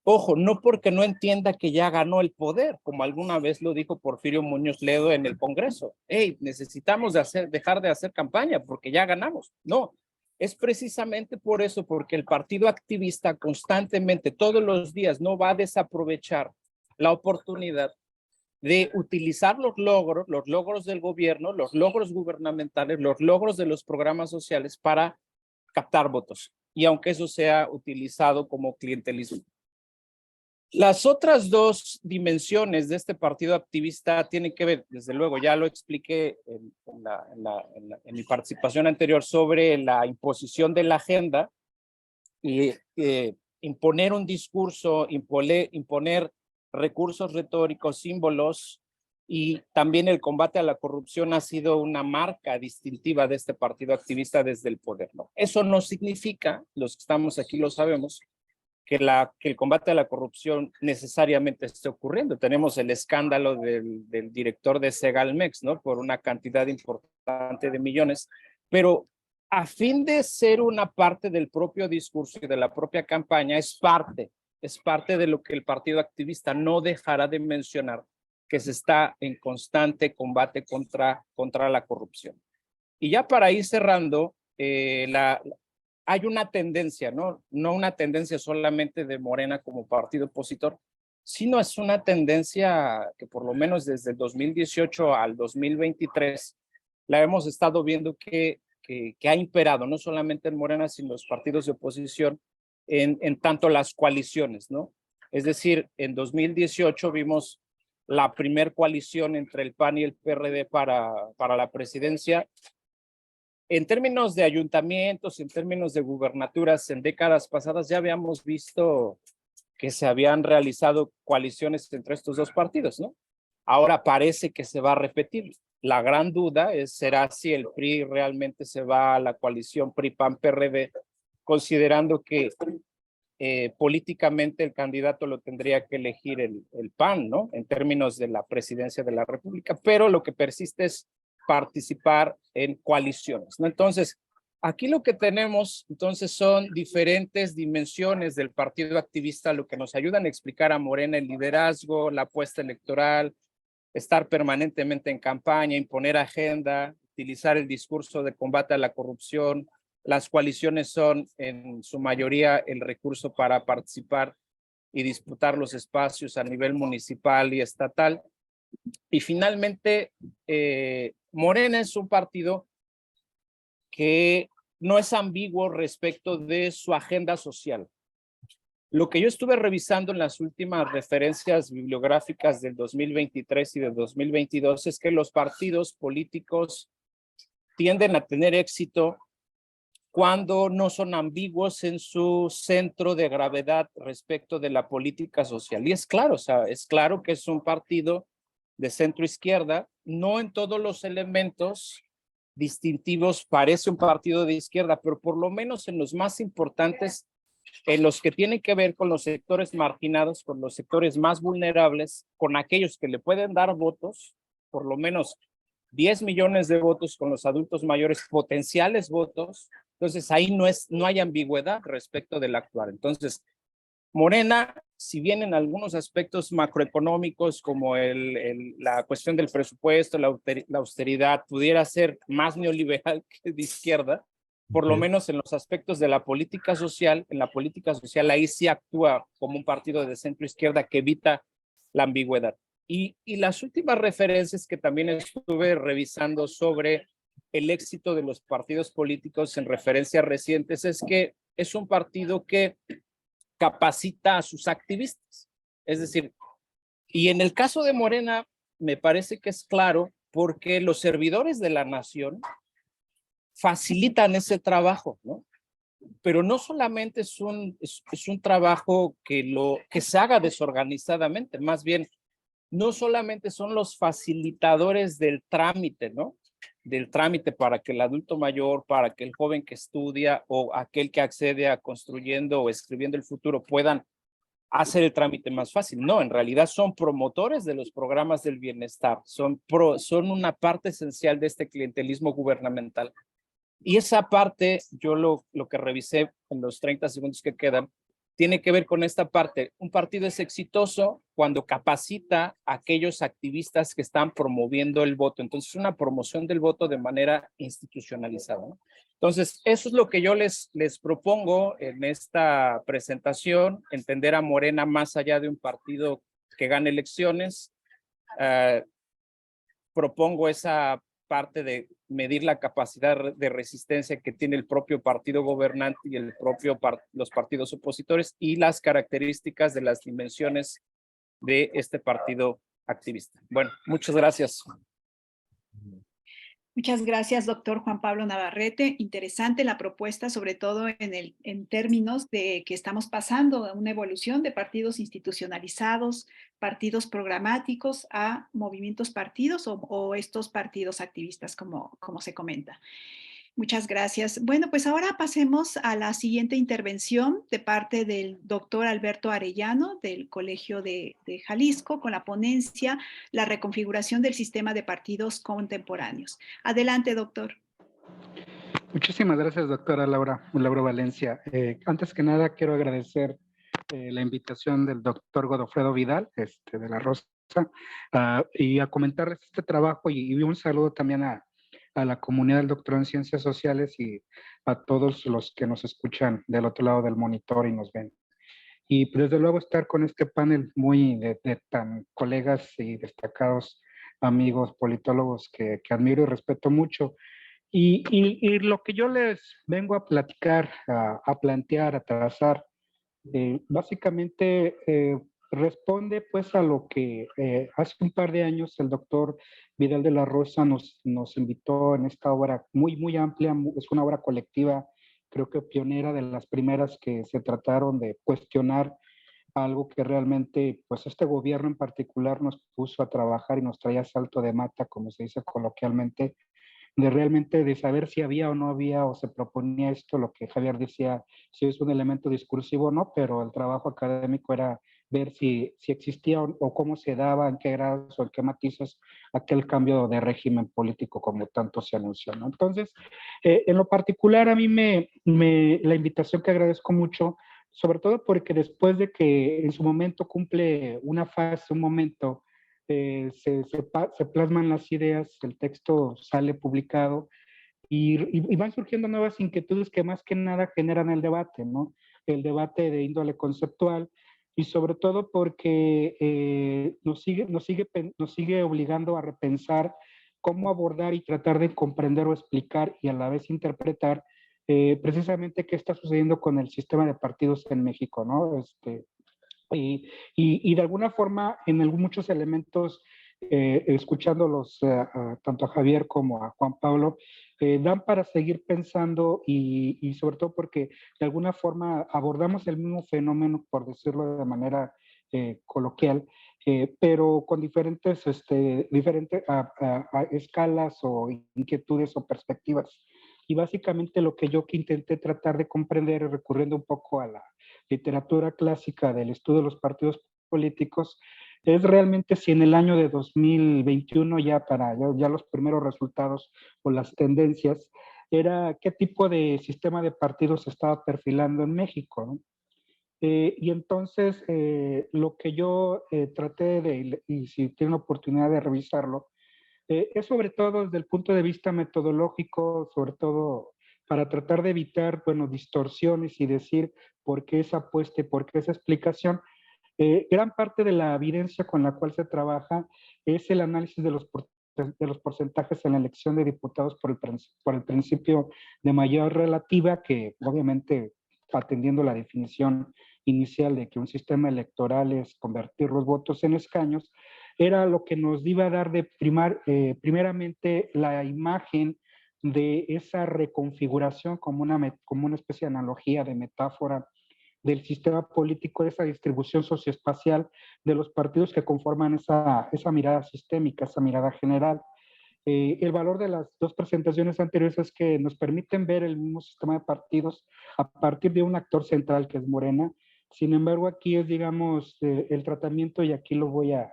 Ojo, no porque no entienda que ya ganó el poder, como alguna vez lo dijo Porfirio Muñoz Ledo en el Congreso. Hey, necesitamos dejar de hacer campaña porque ya ganamos. No, es precisamente por eso, porque el partido activista constantemente, todos los días, no va a desaprovechar la oportunidad de utilizar los logros del gobierno, los logros gubernamentales, los logros de los programas sociales para captar votos. Y aunque eso sea utilizado como clientelismo. Las otras dos dimensiones de este partido activista tienen que ver, desde luego, ya lo expliqué en mi participación anterior sobre la imposición de la agenda y imponer un discurso, imponer recursos retóricos, símbolos, y también el combate a la corrupción ha sido una marca distintiva de este partido activista desde el poder, ¿no? Eso no significa, los que estamos aquí lo sabemos, que el combate a la corrupción necesariamente esté ocurriendo. Tenemos el escándalo del director de Segalmex, ¿no? Por una cantidad importante de millones, pero a fin de ser una parte del propio discurso y de la propia campaña, es parte de lo que el partido activista no dejará de mencionar, que se está en constante combate contra la corrupción. Y ya para ir cerrando, hay una tendencia, ¿no? No una tendencia solamente de Morena como partido opositor, sino es una tendencia que por lo menos desde el 2018 al 2023 la hemos estado viendo que ha imperado, no solamente en Morena, sino en los partidos de oposición, en tanto las coaliciones, ¿no? Es decir, en 2018 vimos la primer coalición entre el PAN y el PRD para la presidencia. En términos de ayuntamientos, en términos de gubernaturas, en décadas pasadas ya habíamos visto que se habían realizado coaliciones entre estos dos partidos, ¿no? Ahora parece que se va a repetir. La gran duda será si el PRI realmente se va a la coalición PRI-PAN-PRD, considerando que políticamente el candidato lo tendría que elegir el PAN, ¿no? En términos de la presidencia de la República, pero lo que persiste es participar en coaliciones, ¿no? Entonces, aquí lo que tenemos, entonces, son diferentes dimensiones del partido activista, lo que nos ayudan a explicar a Morena el liderazgo, la apuesta electoral, estar permanentemente en campaña, imponer agenda, utilizar el discurso de combate a la corrupción, Las coaliciones son en su mayoría el recurso para participar y disputar los espacios a nivel municipal y estatal. Y finalmente, Morena es un partido que no es ambiguo respecto de su agenda social. Lo que yo estuve revisando en las últimas referencias bibliográficas del 2023 y del 2022 es que los partidos políticos tienden a tener éxito cuando no son ambiguos en su centro de gravedad respecto de la política social. Y es claro, o sea, es claro que es un partido de centro izquierda, no en todos los elementos distintivos parece un partido de izquierda, pero por lo menos en los más importantes, en los que tienen que ver con los sectores marginados, con los sectores más vulnerables, con aquellos que le pueden dar votos, por lo menos 10 millones de votos con los adultos mayores, potenciales votos. Entonces ahí no hay ambigüedad respecto del actual. Entonces, Morena, si bien en algunos aspectos macroeconómicos como la cuestión del presupuesto, la austeridad, pudiera ser más neoliberal que de izquierda, por lo menos en los aspectos de la política social, en la política social ahí sí actúa como un partido de centro izquierda que evita la ambigüedad. Y las últimas referencias que también estuve revisando sobre el éxito de los partidos políticos en referencias recientes es que es un partido que capacita a sus activistas. Es decir, y en el caso de Morena, me parece que es claro porque los servidores de la nación facilitan ese trabajo, ¿no? Pero no solamente es un trabajo que se haga desorganizadamente, más bien no solamente son los facilitadores del trámite, ¿no? Del trámite para que el adulto mayor, para que el joven que estudia o aquel que accede a construyendo o escribiendo el futuro puedan hacer el trámite más fácil. No, en realidad son promotores de los programas del bienestar, son una parte esencial de este clientelismo gubernamental. Y esa parte, yo lo que revisé en los 30 segundos que quedan, tiene que ver con esta parte. Un partido es exitoso cuando capacita a aquellos activistas que están promoviendo el voto. Entonces, una promoción del voto de manera institucionalizada, ¿no? Entonces, eso es lo que yo les propongo en esta presentación, entender a Morena más allá de un partido que gane elecciones. Propongo esa parte de medir la capacidad de resistencia que tiene el propio partido gobernante y los partidos opositores y las características de las dimensiones de este partido activista. Bueno, muchas gracias. Muchas gracias, doctor Juan Pablo Navarrete. Interesante la propuesta, sobre todo en términos de que estamos pasando a una evolución de partidos institucionalizados, partidos programáticos a movimientos partidos o estos partidos activistas, como se comenta. Muchas gracias. Bueno, pues ahora pasemos a la siguiente intervención de parte del doctor Alberto Arellano del Colegio de Jalisco con la ponencia La reconfiguración del sistema de partidos contemporáneos. Adelante, doctor. Muchísimas gracias, doctora Laura Valencia. Antes que nada, quiero agradecer la invitación del doctor Godofredo Vidal, de la Rosa, y a comentarles este trabajo y un saludo también a la comunidad del doctorado en Ciencias Sociales y a todos los que nos escuchan del otro lado del monitor y nos ven. Y desde luego estar con este panel muy de tan colegas y destacados amigos politólogos que admiro y respeto mucho. Y lo que yo les vengo a platicar, a plantear, a trazar, básicamente responde pues a lo que hace un par de años el doctor Vidal de la Rosa nos invitó en esta obra muy amplia, es una obra colectiva, creo que pionera, de las primeras que se trataron de cuestionar algo que realmente pues este gobierno en particular nos puso a trabajar y nos traía salto de mata, como se dice coloquialmente, de saber si había o no había o se proponía esto, lo que Javier decía, si es un elemento discursivo o no, pero el trabajo académico era ver si existía o cómo se daba, en qué grados o en qué matices aquel cambio de régimen político como tanto se anunció, ¿no? Entonces, en lo particular a mí la invitación que agradezco mucho, sobre todo porque después de que en su momento cumple una fase, un momento, se plasman las ideas, el texto sale publicado, y van surgiendo nuevas inquietudes que más que nada generan el debate, ¿no? El debate de índole conceptual y sobre todo porque nos sigue obligando a repensar cómo abordar y tratar de comprender o explicar y a la vez interpretar precisamente qué está sucediendo con el sistema de partidos en México, ¿no? Y de alguna forma, en muchos elementos, escuchándolos tanto a Javier como a Juan Pablo, dan para seguir pensando y sobre todo porque de alguna forma abordamos el mismo fenómeno, por decirlo de manera coloquial, pero con diferentes escalas o inquietudes o perspectivas. Y básicamente lo que yo que intenté tratar de comprender, recurriendo un poco a la literatura clásica del estudio de los partidos políticos, es realmente si en el año de 2021 ya los primeros resultados o las tendencias, era qué tipo de sistema de partidos se estaba perfilando en México, ¿no? Y entonces lo que yo traté de, y si tienen oportunidad de revisarlo, es sobre todo desde el punto de vista metodológico, sobre todo para tratar de evitar, bueno, distorsiones y decir por qué esa apuesta y por qué esa explicación. Gran parte de la evidencia con la cual se trabaja es el análisis de los porcentajes en la elección de diputados por el principio de mayoría relativa, que obviamente atendiendo la definición inicial de que un sistema electoral es convertir los votos en escaños, era lo que nos iba a dar de primeramente la imagen de esa reconfiguración como una especie de analogía, de metáfora del sistema político, de esa distribución socioespacial de los partidos que conforman esa mirada sistémica, esa mirada general. El valor de las dos presentaciones anteriores es que nos permiten ver el mismo sistema de partidos a partir de un actor central que es Morena. Sin embargo, aquí es, digamos, el tratamiento, y aquí lo voy a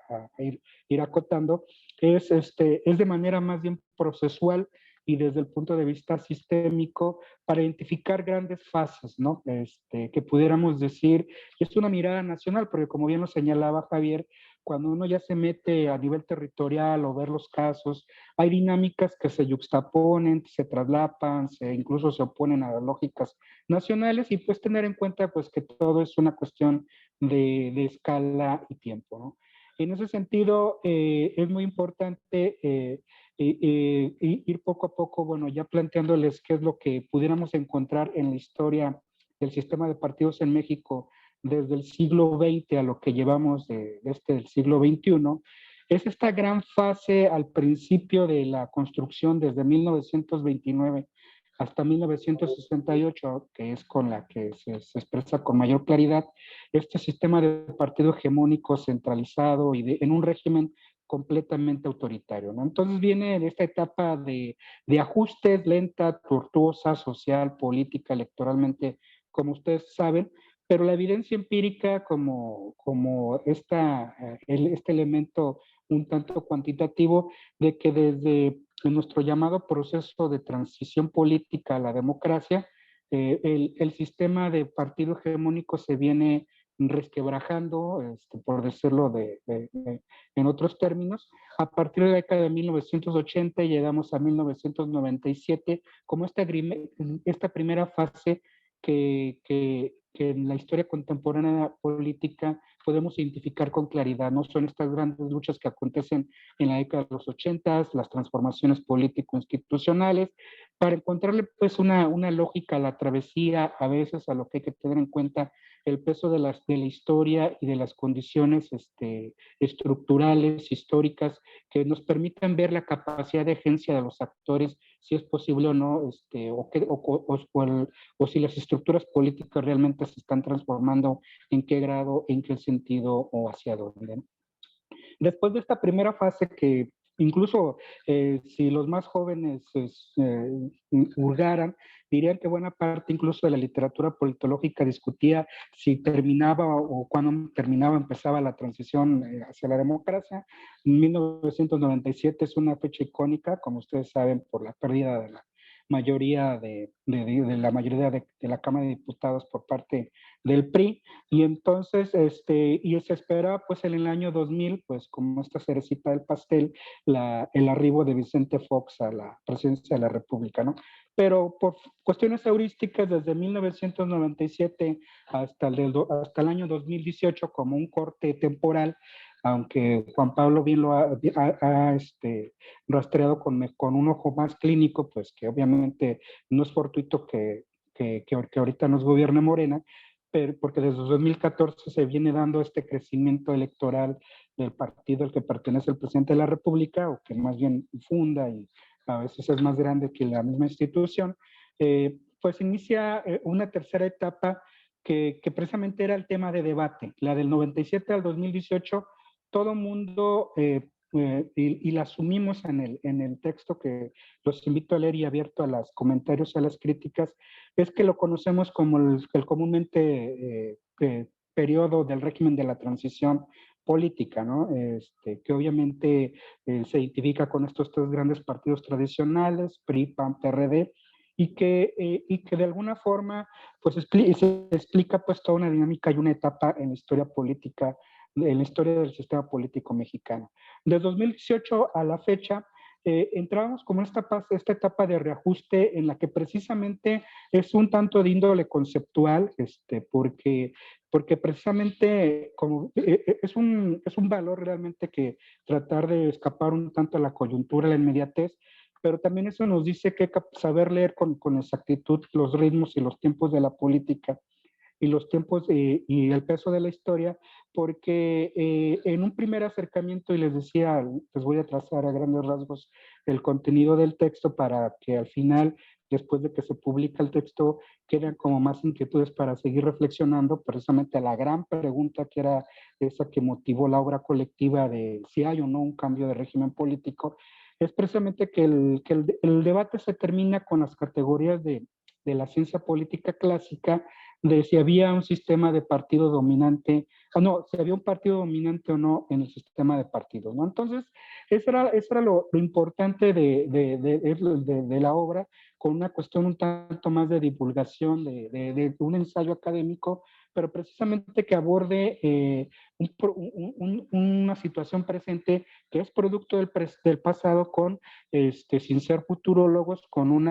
ir acotando, es de manera más bien procesual y desde el punto de vista sistémico para identificar grandes fases, ¿no? Que pudiéramos decir, es una mirada nacional, porque como bien lo señalaba Javier, cuando uno ya se mete a nivel territorial o ver los casos, hay dinámicas que se yuxtaponen, se traslapan, incluso se oponen a las lógicas nacionales y pues tener en cuenta pues que todo es una cuestión de escala y tiempo, ¿no? En ese sentido, es muy importante ir poco a poco, bueno, ya planteándoles qué es lo que pudiéramos encontrar en la historia del sistema de partidos en México desde el siglo XX a lo que llevamos desde el siglo XXI, es esta gran fase al principio de la construcción desde 1929 hasta 1968, que es con la que se expresa con mayor claridad este sistema de partido hegemónico centralizado y en un régimen completamente autoritario, ¿no? Entonces viene esta etapa de ajustes lenta, tortuosa, social, política, electoralmente, como ustedes saben, pero la evidencia empírica como este elemento un tanto cuantitativo de que desde nuestro llamado proceso de transición política a la democracia, el sistema de partido hegemónico se viene resquebrajando, por decirlo en otros términos. A partir de la década de 1980 llegamos a 1997 como esta primera fase que en la historia contemporánea política podemos identificar con claridad, ¿no? Son estas grandes luchas que acontecen en la década de los 80, las transformaciones político-institucionales, para encontrarle pues una lógica a la travesía, a veces a lo que hay que tener en cuenta el peso de la historia y de las condiciones estructurales, históricas, que nos permitan ver la capacidad de agencia de los actores, si es posible o no, o si las estructuras políticas realmente se están transformando, en qué grado, en qué sentido o hacia dónde. Después de esta primera fase que incluso si los más jóvenes hurgaran, dirían que buena parte incluso de la literatura politológica discutía si terminaba o cuando terminaba, empezaba la transición hacia la democracia. 1997 es una fecha icónica, como ustedes saben, por la pérdida mayoría de la mayoría de la Cámara de Diputados por parte del PRI, y entonces, y se espera pues en el año 2000, pues como esta cerecita del pastel, el arribo de Vicente Fox a la presidencia de la República, ¿no? Pero por cuestiones heurísticas, desde 1997 hasta el año 2018, como un corte temporal, aunque Juan Pablo bien lo ha rastreado con un ojo más clínico, pues que obviamente no es fortuito que ahorita nos gobierne Morena, pero porque desde 2014 se viene dando este crecimiento electoral del partido al que pertenece el presidente de la República, o que más bien funda y a veces es más grande que la misma institución, pues inicia una tercera etapa que precisamente era el tema de debate, la del 97 al 2018. Todo mundo, y la asumimos en el texto que los invito a leer y abierto a los comentarios, a las críticas, es que lo conocemos como el comúnmente periodo del régimen de la transición política, ¿no? Que obviamente se identifica con estos tres grandes partidos tradicionales, PRI, PAN, PRD, y que de alguna forma pues se explica pues toda una dinámica y una etapa en la historia política, en la historia del sistema político mexicano. De 2018 a la fecha, entrábamos como esta etapa de reajuste en la que precisamente es un tanto de índole conceptual, porque precisamente como, es un valor realmente que tratar de escapar un tanto a la coyuntura, a la inmediatez, pero también eso nos dice que hay que saber leer con exactitud los ritmos y los tiempos de la política y los tiempos y el peso de la historia, porque en un primer acercamiento, y les decía, les voy a trazar a grandes rasgos el contenido del texto para que al final, después de que se publica el texto, queden como más inquietudes para seguir reflexionando precisamente a la gran pregunta que era esa que motivó la obra colectiva de si hay o no un cambio de régimen político, es precisamente que el debate se termina con las categorías de la ciencia política clásica, de si había un sistema de partido dominante, o no, si había un partido dominante o no en el sistema de partidos, ¿no? Entonces, eso era lo importante de la obra, con una cuestión un tanto más de divulgación, de un ensayo académico, pero precisamente que aborde una situación presente que es producto del pasado con, sin ser futurólogos, con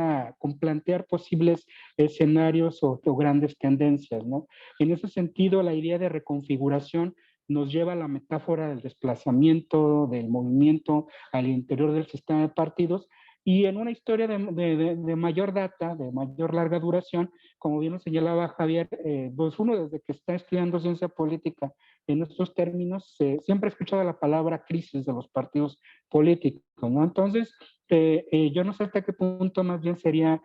plantear posibles escenarios o grandes tendencias, ¿no? En ese sentido, la idea de reconfiguración nos lleva a la metáfora del desplazamiento, del movimiento al interior del sistema de partidos, y en una historia de mayor data, de mayor larga duración, como bien lo señalaba Javier, pues uno desde que está estudiando ciencia política en estos términos, siempre he escuchado la palabra crisis de los partidos políticos, ¿no? Entonces, yo no sé hasta qué punto más bien sería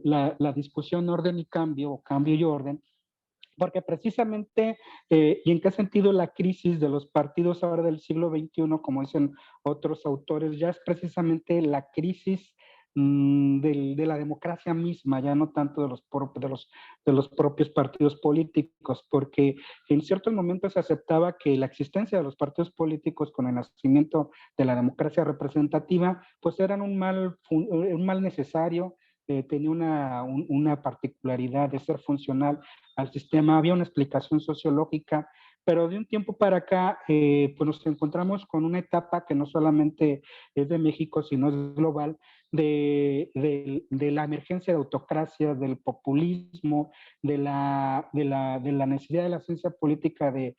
la discusión orden y cambio, o cambio y orden, porque precisamente, y en qué sentido la crisis de los partidos ahora del siglo XXI, como dicen otros autores, ya es precisamente la crisis de la democracia misma, ya no tanto de los propios partidos políticos, porque en ciertos momentos se aceptaba que la existencia de los partidos políticos con el nacimiento de la democracia representativa, pues eran un mal necesario, tenía una particularidad de ser funcional al sistema, había una explicación sociológica, pero de un tiempo para acá, pues nos encontramos con una etapa que no solamente es de México, sino es global, de la emergencia de autocracia, del populismo, de la necesidad de la ciencia política de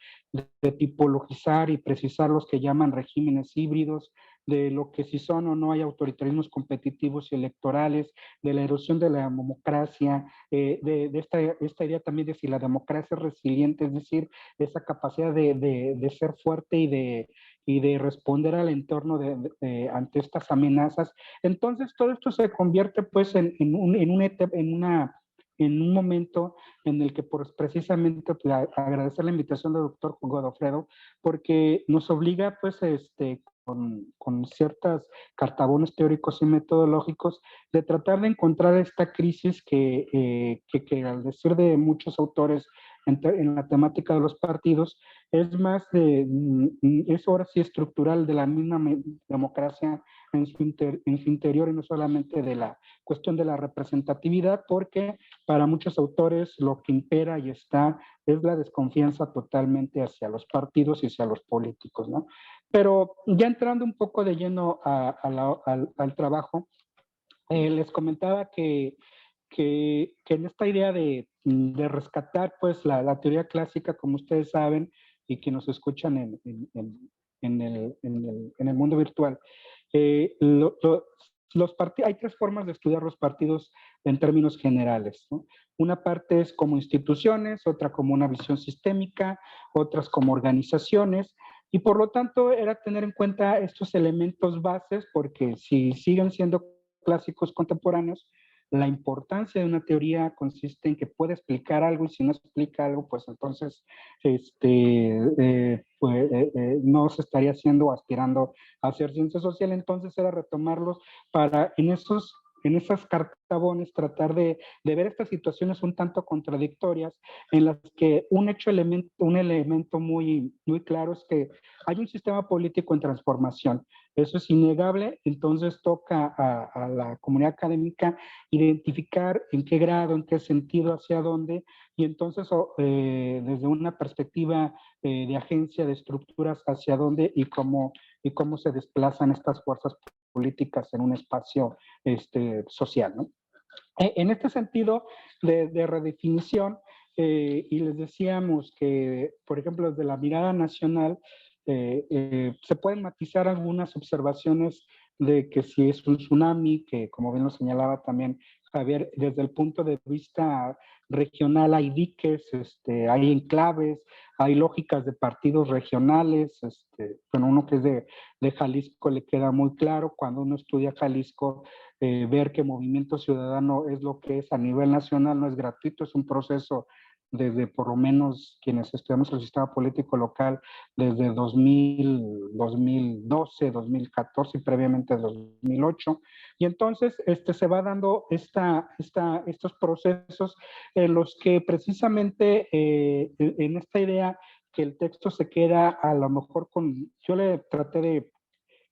tipologizar y precisar los que llaman regímenes híbridos, de lo que si son o no hay autoritarismos competitivos y electorales, de la erosión de la democracia, esta idea también de si la democracia es resiliente, es decir, esa capacidad de ser fuerte y de responder al entorno ante estas amenazas. Entonces, todo esto se convierte pues en un momento en el que precisamente pues, agradecer la invitación del doctor Godofredo, porque nos obliga pues con ciertos cartabones teóricos y metodológicos, de tratar de encontrar esta crisis que al decir de muchos autores en la temática de los partidos, es más es ahora sí estructural de la misma democracia en su interior y no solamente de la cuestión de la representatividad, porque para muchos autores lo que impera y está es la desconfianza totalmente hacia los partidos y hacia los políticos, ¿no? Pero ya entrando un poco de lleno al trabajo, les comentaba que en esta idea de rescatar pues la teoría clásica, como ustedes saben, y que nos escuchan en el mundo virtual, hay tres formas de estudiar los partidos en términos generales, ¿no? Una parte es como instituciones, otra como una visión sistémica, otras como organizaciones, y por lo tanto era tener en cuenta estos elementos bases, porque si siguen siendo clásicos contemporáneos, la importancia de una teoría consiste en que puede explicar algo, y si no explica algo, pues entonces no se estaría haciendo o aspirando a hacer ciencia social. Entonces era retomarlos para en esas cartabones tratar de ver estas situaciones un tanto contradictorias, en las que un elemento muy, muy claro es que hay un sistema político en transformación. Eso es innegable. Entonces toca a la comunidad académica identificar en qué grado, en qué sentido, hacia dónde, y entonces desde una perspectiva de agencia, de estructuras, hacia dónde y cómo se desplazan estas fuerzas políticas en un espacio social, ¿no? En este sentido de redefinición, y les decíamos que, por ejemplo, desde la mirada nacional, se pueden matizar algunas observaciones de que si es un tsunami, que como bien lo señalaba también Javier, desde el punto de vista regional hay diques, hay enclaves, hay lógicas de partidos regionales, bueno, uno que es de Jalisco le queda muy claro, cuando uno estudia Jalisco, ver que Movimiento Ciudadano es lo que es a nivel nacional, no es gratuito, es un proceso desde por lo menos quienes estudiamos el sistema político local desde 2012, 2014 y previamente 2008. Y entonces se va dando estos procesos en los que precisamente en esta idea que el texto se queda a lo mejor yo le traté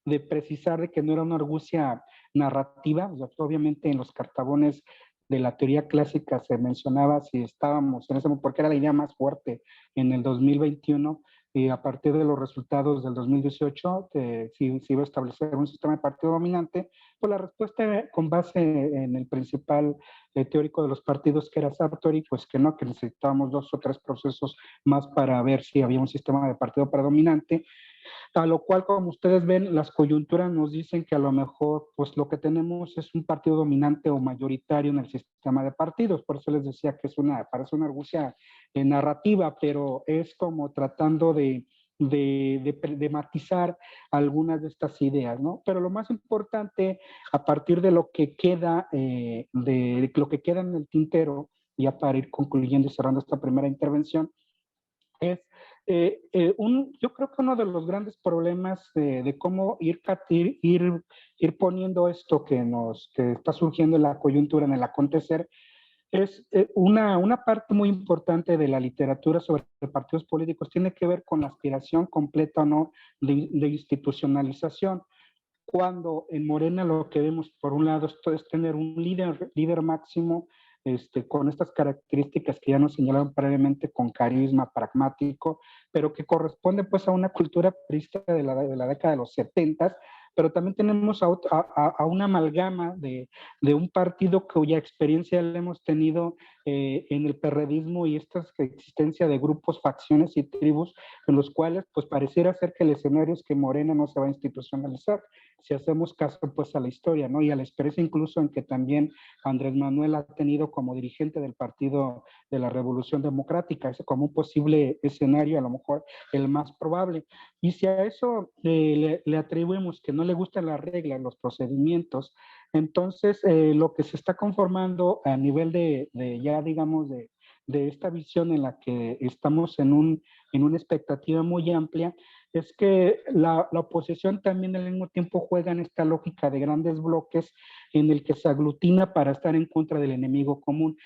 de precisar de que no era una argucia narrativa, o sea, obviamente en los cartabones de la teoría clásica se mencionaba si estábamos en ese momento, porque era la idea más fuerte en el 2021, y a partir de los resultados del 2018, si iba a establecer un sistema de partido dominante, pues la respuesta con base en el principal teórico de los partidos, que era Sartori, pues que no, que necesitábamos 2 o 3 procesos más para ver si había un sistema de partido predominante. A lo cual, como ustedes ven, las coyunturas nos dicen que a lo mejor pues lo que tenemos es un partido dominante o mayoritario en el sistema de partidos. Por eso les decía que parece una argucia narrativa, pero es como tratando de matizar algunas de estas ideas, ¿no? Pero lo más importante, a partir de lo que queda, de lo que queda en el tintero, ya para ir concluyendo y cerrando esta primera intervención, es yo creo que uno de los grandes problemas de cómo ir poniendo esto que está surgiendo en la coyuntura, en el acontecer, es una parte muy importante de la literatura sobre partidos políticos, tiene que ver con la aspiración completa o no de institucionalización. Cuando en Morena lo que vemos, por un lado, esto es tener un líder máximo, con estas características que ya nos señalaron previamente, con carisma, pragmático, pero que corresponde pues a una cultura priista de la década de los 70, pero también tenemos a una amalgama de un partido cuya experiencia la hemos tenido en el perredismo, y esta existencia de grupos, facciones y tribus, en los cuales pues pareciera ser que el escenario es que Morena no se va a institucionalizar, si hacemos caso pues a la historia, ¿no? Y a la experiencia incluso en que también Andrés Manuel ha tenido como dirigente del Partido de la Revolución Democrática, es como un posible escenario, a lo mejor el más probable. Y si a eso le atribuimos que no le gustan las reglas, los procedimientos, entonces lo que se está conformando a nivel ya digamos de de esta visión en la que estamos en una expectativa muy amplia, es que la oposición también al mismo tiempo juega en esta lógica de grandes bloques en el que se aglutina para estar en contra del enemigo común.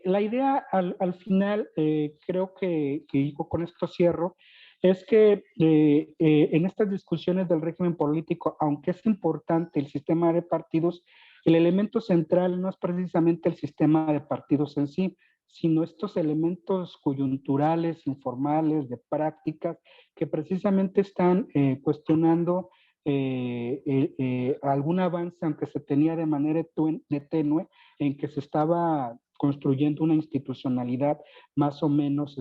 La idea al final, creo que con esto cierro, es que en estas discusiones del régimen político, aunque es importante el sistema de partidos, el elemento central no es precisamente el sistema de partidos en sí, sino estos elementos coyunturales, informales, de prácticas, que precisamente están cuestionando algún avance, aunque se tenía de manera tenue, en que se estaba construyendo una institucionalidad más o menos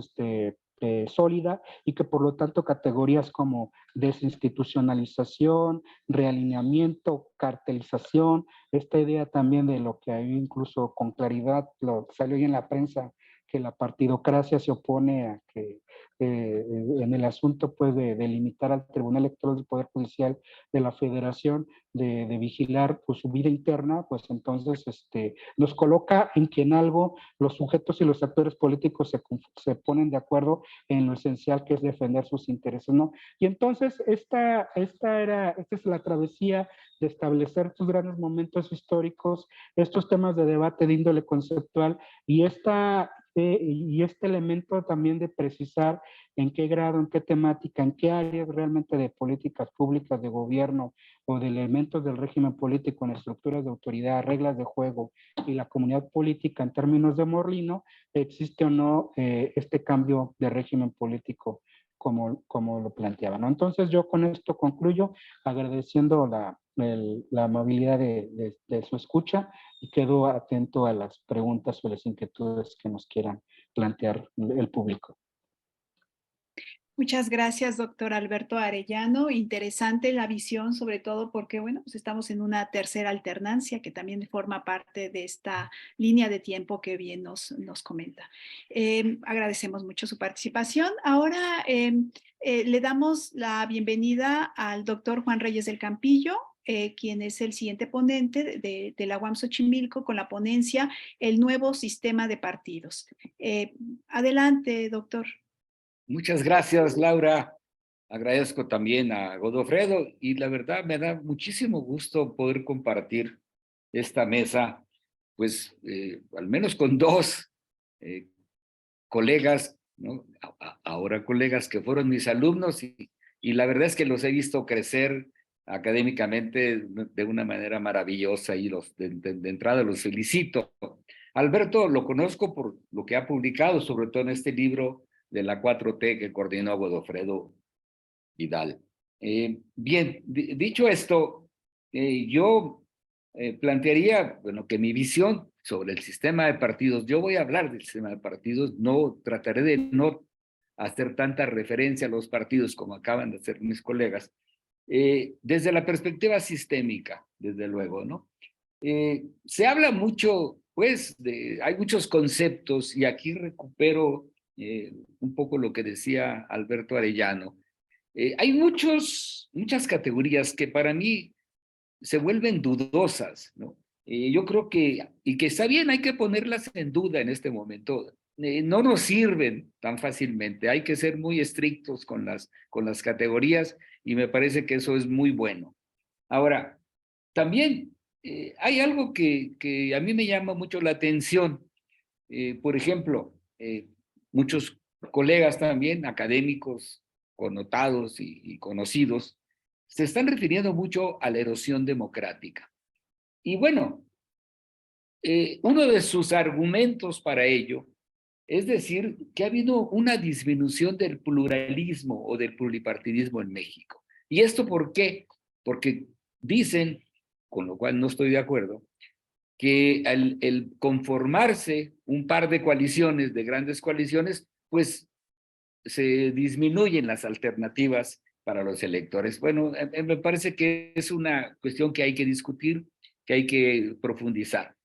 sólida, y que por lo tanto categorías como desinstitucionalización, realineamiento, cartelización, esta idea también de lo que hay incluso con claridad lo salió hoy en la prensa, que la partidocracia se opone a que en el asunto pues de limitar al Tribunal Electoral del Poder Judicial de la Federación, de vigilar pues, su vida interna, pues entonces nos coloca en que en algo los sujetos y los actores políticos se ponen de acuerdo en lo esencial que es defender sus intereses, ¿no? Y entonces esta es la travesía de establecer estos grandes momentos históricos, estos temas de debate de índole conceptual y este elemento también de precisar en qué grado, en qué temática, en qué áreas realmente de políticas públicas, de gobierno o de elementos del régimen político en estructuras de autoridad, reglas de juego y la comunidad política en términos de Morlino, existe o no este cambio de régimen político como lo planteaba, ¿no? Entonces yo con esto concluyo agradeciendo la amabilidad de su escucha y quedo atento a las preguntas o las inquietudes que nos quieran plantear el público. Muchas gracias, doctor Alberto Arellano. Interesante la visión, sobre todo porque, bueno, pues estamos en una tercera alternancia que también forma parte de esta línea de tiempo que bien nos comenta. Agradecemos mucho su participación. Ahora le damos la bienvenida al doctor Juan Reyes del Campillo, quien es el siguiente ponente de la UAM Xochimilco con la ponencia El nuevo sistema de partidos. Adelante, doctor. Muchas gracias, Laura. Agradezco también a Godofredo y la verdad me da muchísimo gusto poder compartir esta mesa, pues al menos con dos colegas, ¿no? Ahora colegas que fueron mis alumnos y la verdad es que los he visto crecer académicamente de una manera maravillosa y de entrada los felicito. Alberto lo conozco por lo que ha publicado, sobre todo en este libro de la 4T que coordinó Godofredo Vidal. Bien, dicho esto, yo plantearía, bueno, que mi visión sobre el sistema de partidos, yo voy a hablar del sistema de partidos, no trataré de no hacer tanta referencia a los partidos como acaban de hacer mis colegas, desde la perspectiva sistémica, desde luego, ¿no? Se habla mucho, pues, hay muchos conceptos y aquí recupero un poco lo que decía Alberto Arellano. Hay muchas categorías que para mí se vuelven dudosas, ¿no? Yo creo que está bien, hay que ponerlas en duda en este momento. No nos sirven tan fácilmente, hay que ser muy estrictos con las categorías y me parece que eso es muy bueno. Ahora, también hay algo que a mí me llama mucho la atención. Por ejemplo, muchos colegas también, académicos connotados y conocidos, se están refiriendo mucho a la erosión democrática. Y bueno, uno de sus argumentos para ello es decir que ha habido una disminución del pluralismo o del pluripartidismo en México. ¿Y esto por qué? Porque dicen, con lo cual no estoy de acuerdo, que el conformarse un par de coaliciones, de grandes coaliciones, pues se disminuyen las alternativas para los electores. Bueno, me parece que es una cuestión que hay que discutir, que hay que profundizar.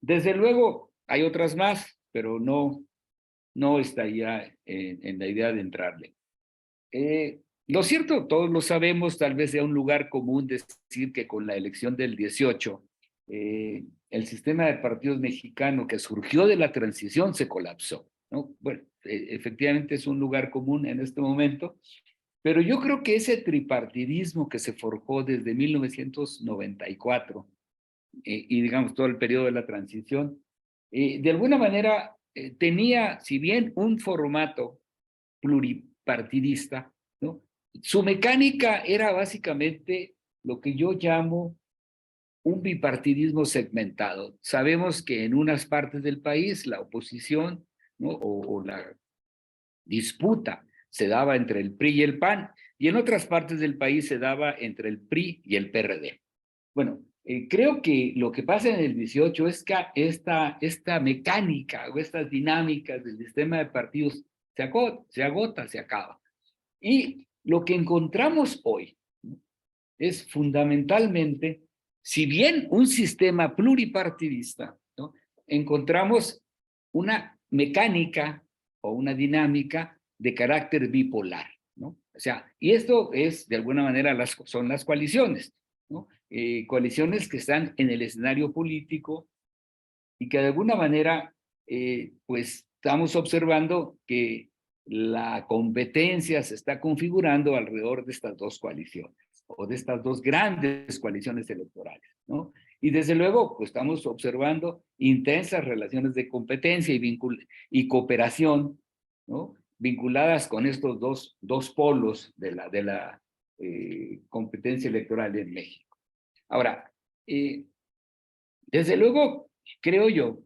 Desde luego, hay otras más, pero no está ya en la idea de entrarle. Lo cierto, todos lo sabemos, tal vez sea un lugar común decir que con la elección del 18, el sistema de partidos mexicano que surgió de la transición se colapsó, ¿no? Bueno, efectivamente es un lugar común en este momento, pero yo creo que ese tripartidismo que se forjó desde 1994 y digamos todo el periodo de la transición, de alguna manera tenía, si bien un formato pluripartidista, ¿no? Su mecánica era básicamente lo que yo llamo un bipartidismo segmentado. Sabemos que en unas partes del país la oposición, ¿no? o la disputa se daba entre el PRI y el PAN, y en otras partes del país se daba entre el PRI y el PRD. Bueno, creo que lo que pasa en el 18 es que esta mecánica o estas dinámicas del sistema de partidos se agota, se acaba. Y lo que encontramos hoy, ¿no? Es fundamentalmente, si bien un sistema pluripartidista, ¿no? Encontramos una mecánica o una dinámica de carácter bipolar, ¿no? O sea, y esto es, de alguna manera, son las coaliciones, ¿no? Coaliciones que están en el escenario político y que de alguna manera, pues, estamos observando que la competencia se está configurando alrededor de estas dos coaliciones, o de estas dos grandes coaliciones electorales, ¿no? Y desde luego, pues estamos observando intensas relaciones de competencia y cooperación, ¿no? Vinculadas con estos dos polos de la competencia electoral en México. Ahora, desde luego, creo yo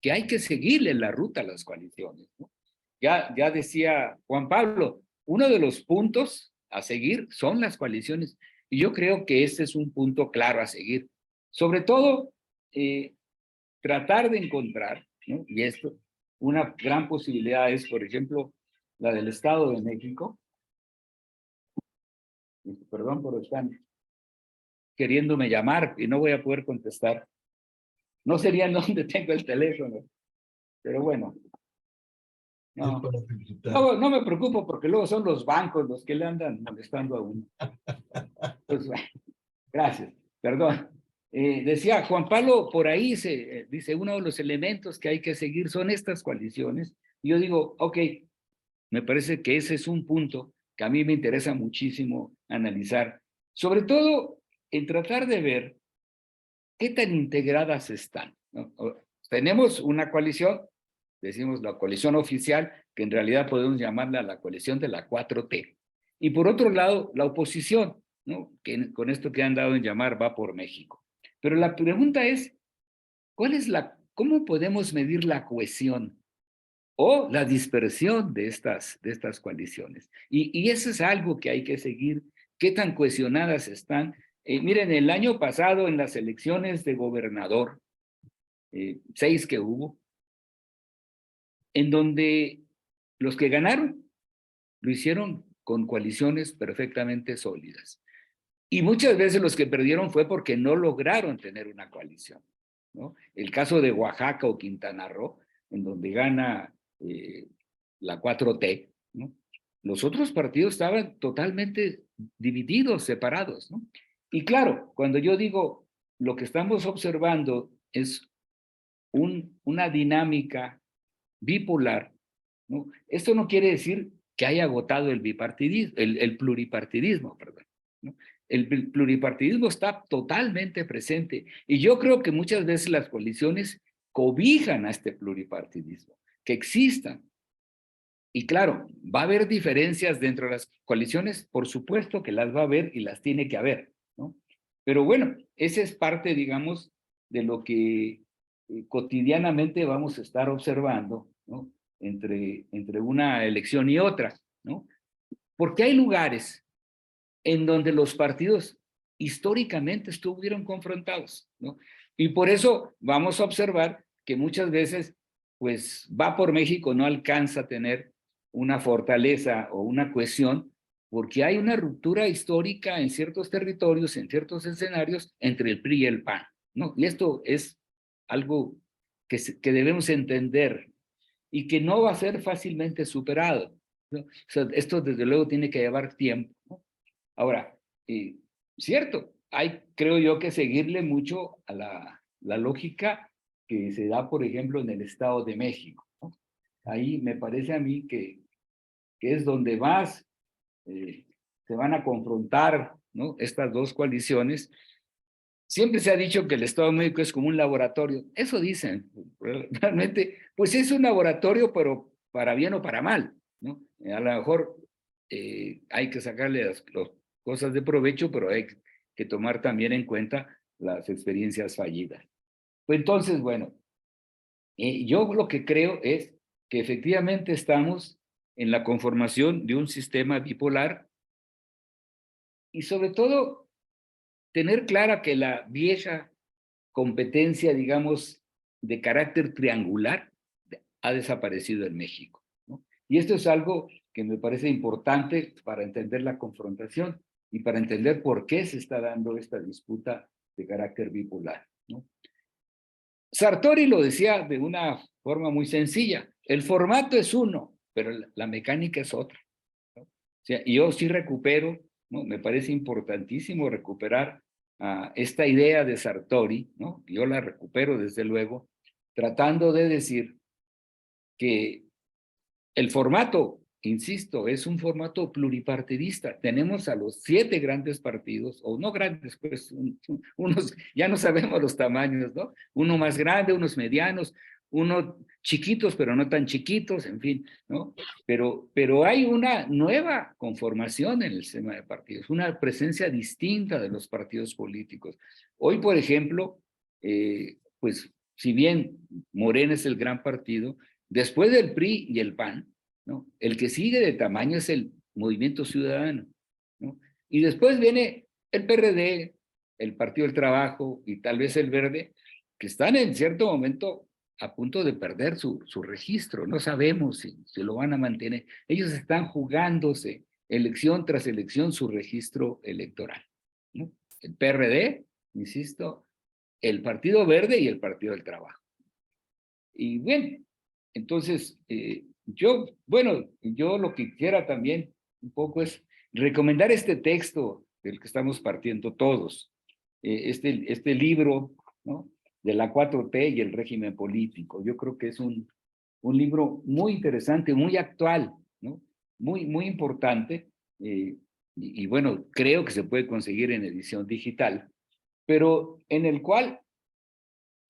que hay que seguirle la ruta a las coaliciones, ¿no? Ya decía Juan Pablo, uno de los puntos a seguir son las coaliciones, y yo creo que ese es un punto claro a seguir. Sobre todo, tratar de encontrar, ¿no? Y esto, una gran posibilidad es, por ejemplo, la del Estado de México. Perdón por estar queriéndome llamar y no voy a poder contestar. No sería en donde tengo el teléfono, pero bueno. No me preocupo porque luego son los bancos los que le andan molestando a uno. Pues, bueno, gracias, perdón. Decía Juan Pablo, por ahí dice, uno de los elementos que hay que seguir son estas coaliciones. Y yo digo, ok, me parece que ese es un punto que a mí me interesa muchísimo analizar. Sobre todo en tratar de ver qué tan integradas están, ¿no? Tenemos una coalición, decimos la coalición oficial, que en realidad podemos llamarla la coalición de la 4T. Y por otro lado, la oposición, ¿no? Que con esto que han dado en llamar Va por México. Pero la pregunta es, ¿cómo podemos medir la cohesión o la dispersión de estas coaliciones? Y eso es algo que hay que seguir, qué tan cohesionadas están. Miren, el año pasado en las elecciones de gobernador, 6 que hubo, en donde los que ganaron lo hicieron con coaliciones perfectamente sólidas. Y muchas veces los que perdieron fue porque no lograron tener una coalición, ¿no? El caso de Oaxaca o Quintana Roo, en donde gana la 4T, ¿no? Los otros partidos estaban totalmente divididos, separados, ¿no? Y claro, cuando yo digo lo que estamos observando es una dinámica bipolar, ¿no? Esto no quiere decir que haya agotado el bipartidismo, el pluripartidismo, perdón, ¿no? El pluripartidismo está totalmente presente y yo creo que muchas veces las coaliciones cobijan a este pluripartidismo, que existan. Y claro, va a haber diferencias dentro de las coaliciones, por supuesto que las va a haber y las tiene que haber, ¿no? Pero bueno, esa es parte, digamos, de lo que cotidianamente vamos a estar observando, ¿no? Entre una elección y otra, ¿no? Porque hay lugares en donde los partidos históricamente estuvieron confrontados, ¿no? Y por eso vamos a observar que muchas veces, pues, Va por México no alcanza a tener una fortaleza o una cohesión, porque hay una ruptura histórica en ciertos territorios, en ciertos escenarios, entre el PRI y el PAN, ¿no? Y esto es algo que debemos entender y que no va a ser fácilmente superado, ¿no? O sea, esto desde luego tiene que llevar tiempo, ¿no? Ahora, cierto, creo yo que seguirle mucho a la lógica que se da, por ejemplo, en el Estado de México, ¿no? Ahí me parece a mí que es donde más se van a confrontar, ¿no?, estas dos coaliciones. Siempre se ha dicho que el Estado de México es como un laboratorio. Eso dicen. Realmente, pues es un laboratorio, pero para bien o para mal, ¿no? A lo mejor hay que sacarle las cosas de provecho, pero hay que tomar también en cuenta las experiencias fallidas. Pues entonces, bueno, yo lo que creo es que efectivamente estamos en la conformación de un sistema bipolar y sobre todo tener clara que la vieja competencia, digamos, de carácter triangular ha desaparecido en México, ¿no? Y esto es algo que me parece importante para entender la confrontación y para entender por qué se está dando esta disputa de carácter bipolar, ¿no? Sartori lo decía de una forma muy sencilla: el formato es uno, pero la mecánica es otra, ¿no? O sea, yo sí recupero, ¿no?, me parece importantísimo recuperar esta idea de Sartori, ¿no? Yo la recupero desde luego, tratando de decir que el formato, insisto, es un formato pluripartidista. Tenemos a los 7 grandes partidos, o no grandes, pues unos, ya no sabemos los tamaños, ¿no? Uno más grande, unos medianos, unos chiquitos, pero no tan chiquitos, en fin, ¿no? Pero hay una nueva conformación en el sistema de partidos, una presencia distinta de los partidos políticos. Hoy, por ejemplo, pues si bien Morena es el gran partido, después del PRI y el PAN, ¿no?, el que sigue de tamaño es el Movimiento Ciudadano, ¿no? Y después viene el PRD, el Partido del Trabajo y tal vez el Verde, que están en cierto momento a punto de perder su registro. No sabemos si lo van a mantener. Ellos están jugándose elección tras elección su registro electoral, ¿no? El PRD, insisto, el Partido Verde y el Partido del Trabajo. Y bueno, entonces, yo lo que quisiera también un poco es recomendar este texto del que estamos partiendo todos, este libro, ¿no?, de la 4T y el régimen político. Yo creo que es un libro muy interesante, muy actual, ¿no?, muy importante, y bueno, creo que se puede conseguir en edición digital, pero en el cual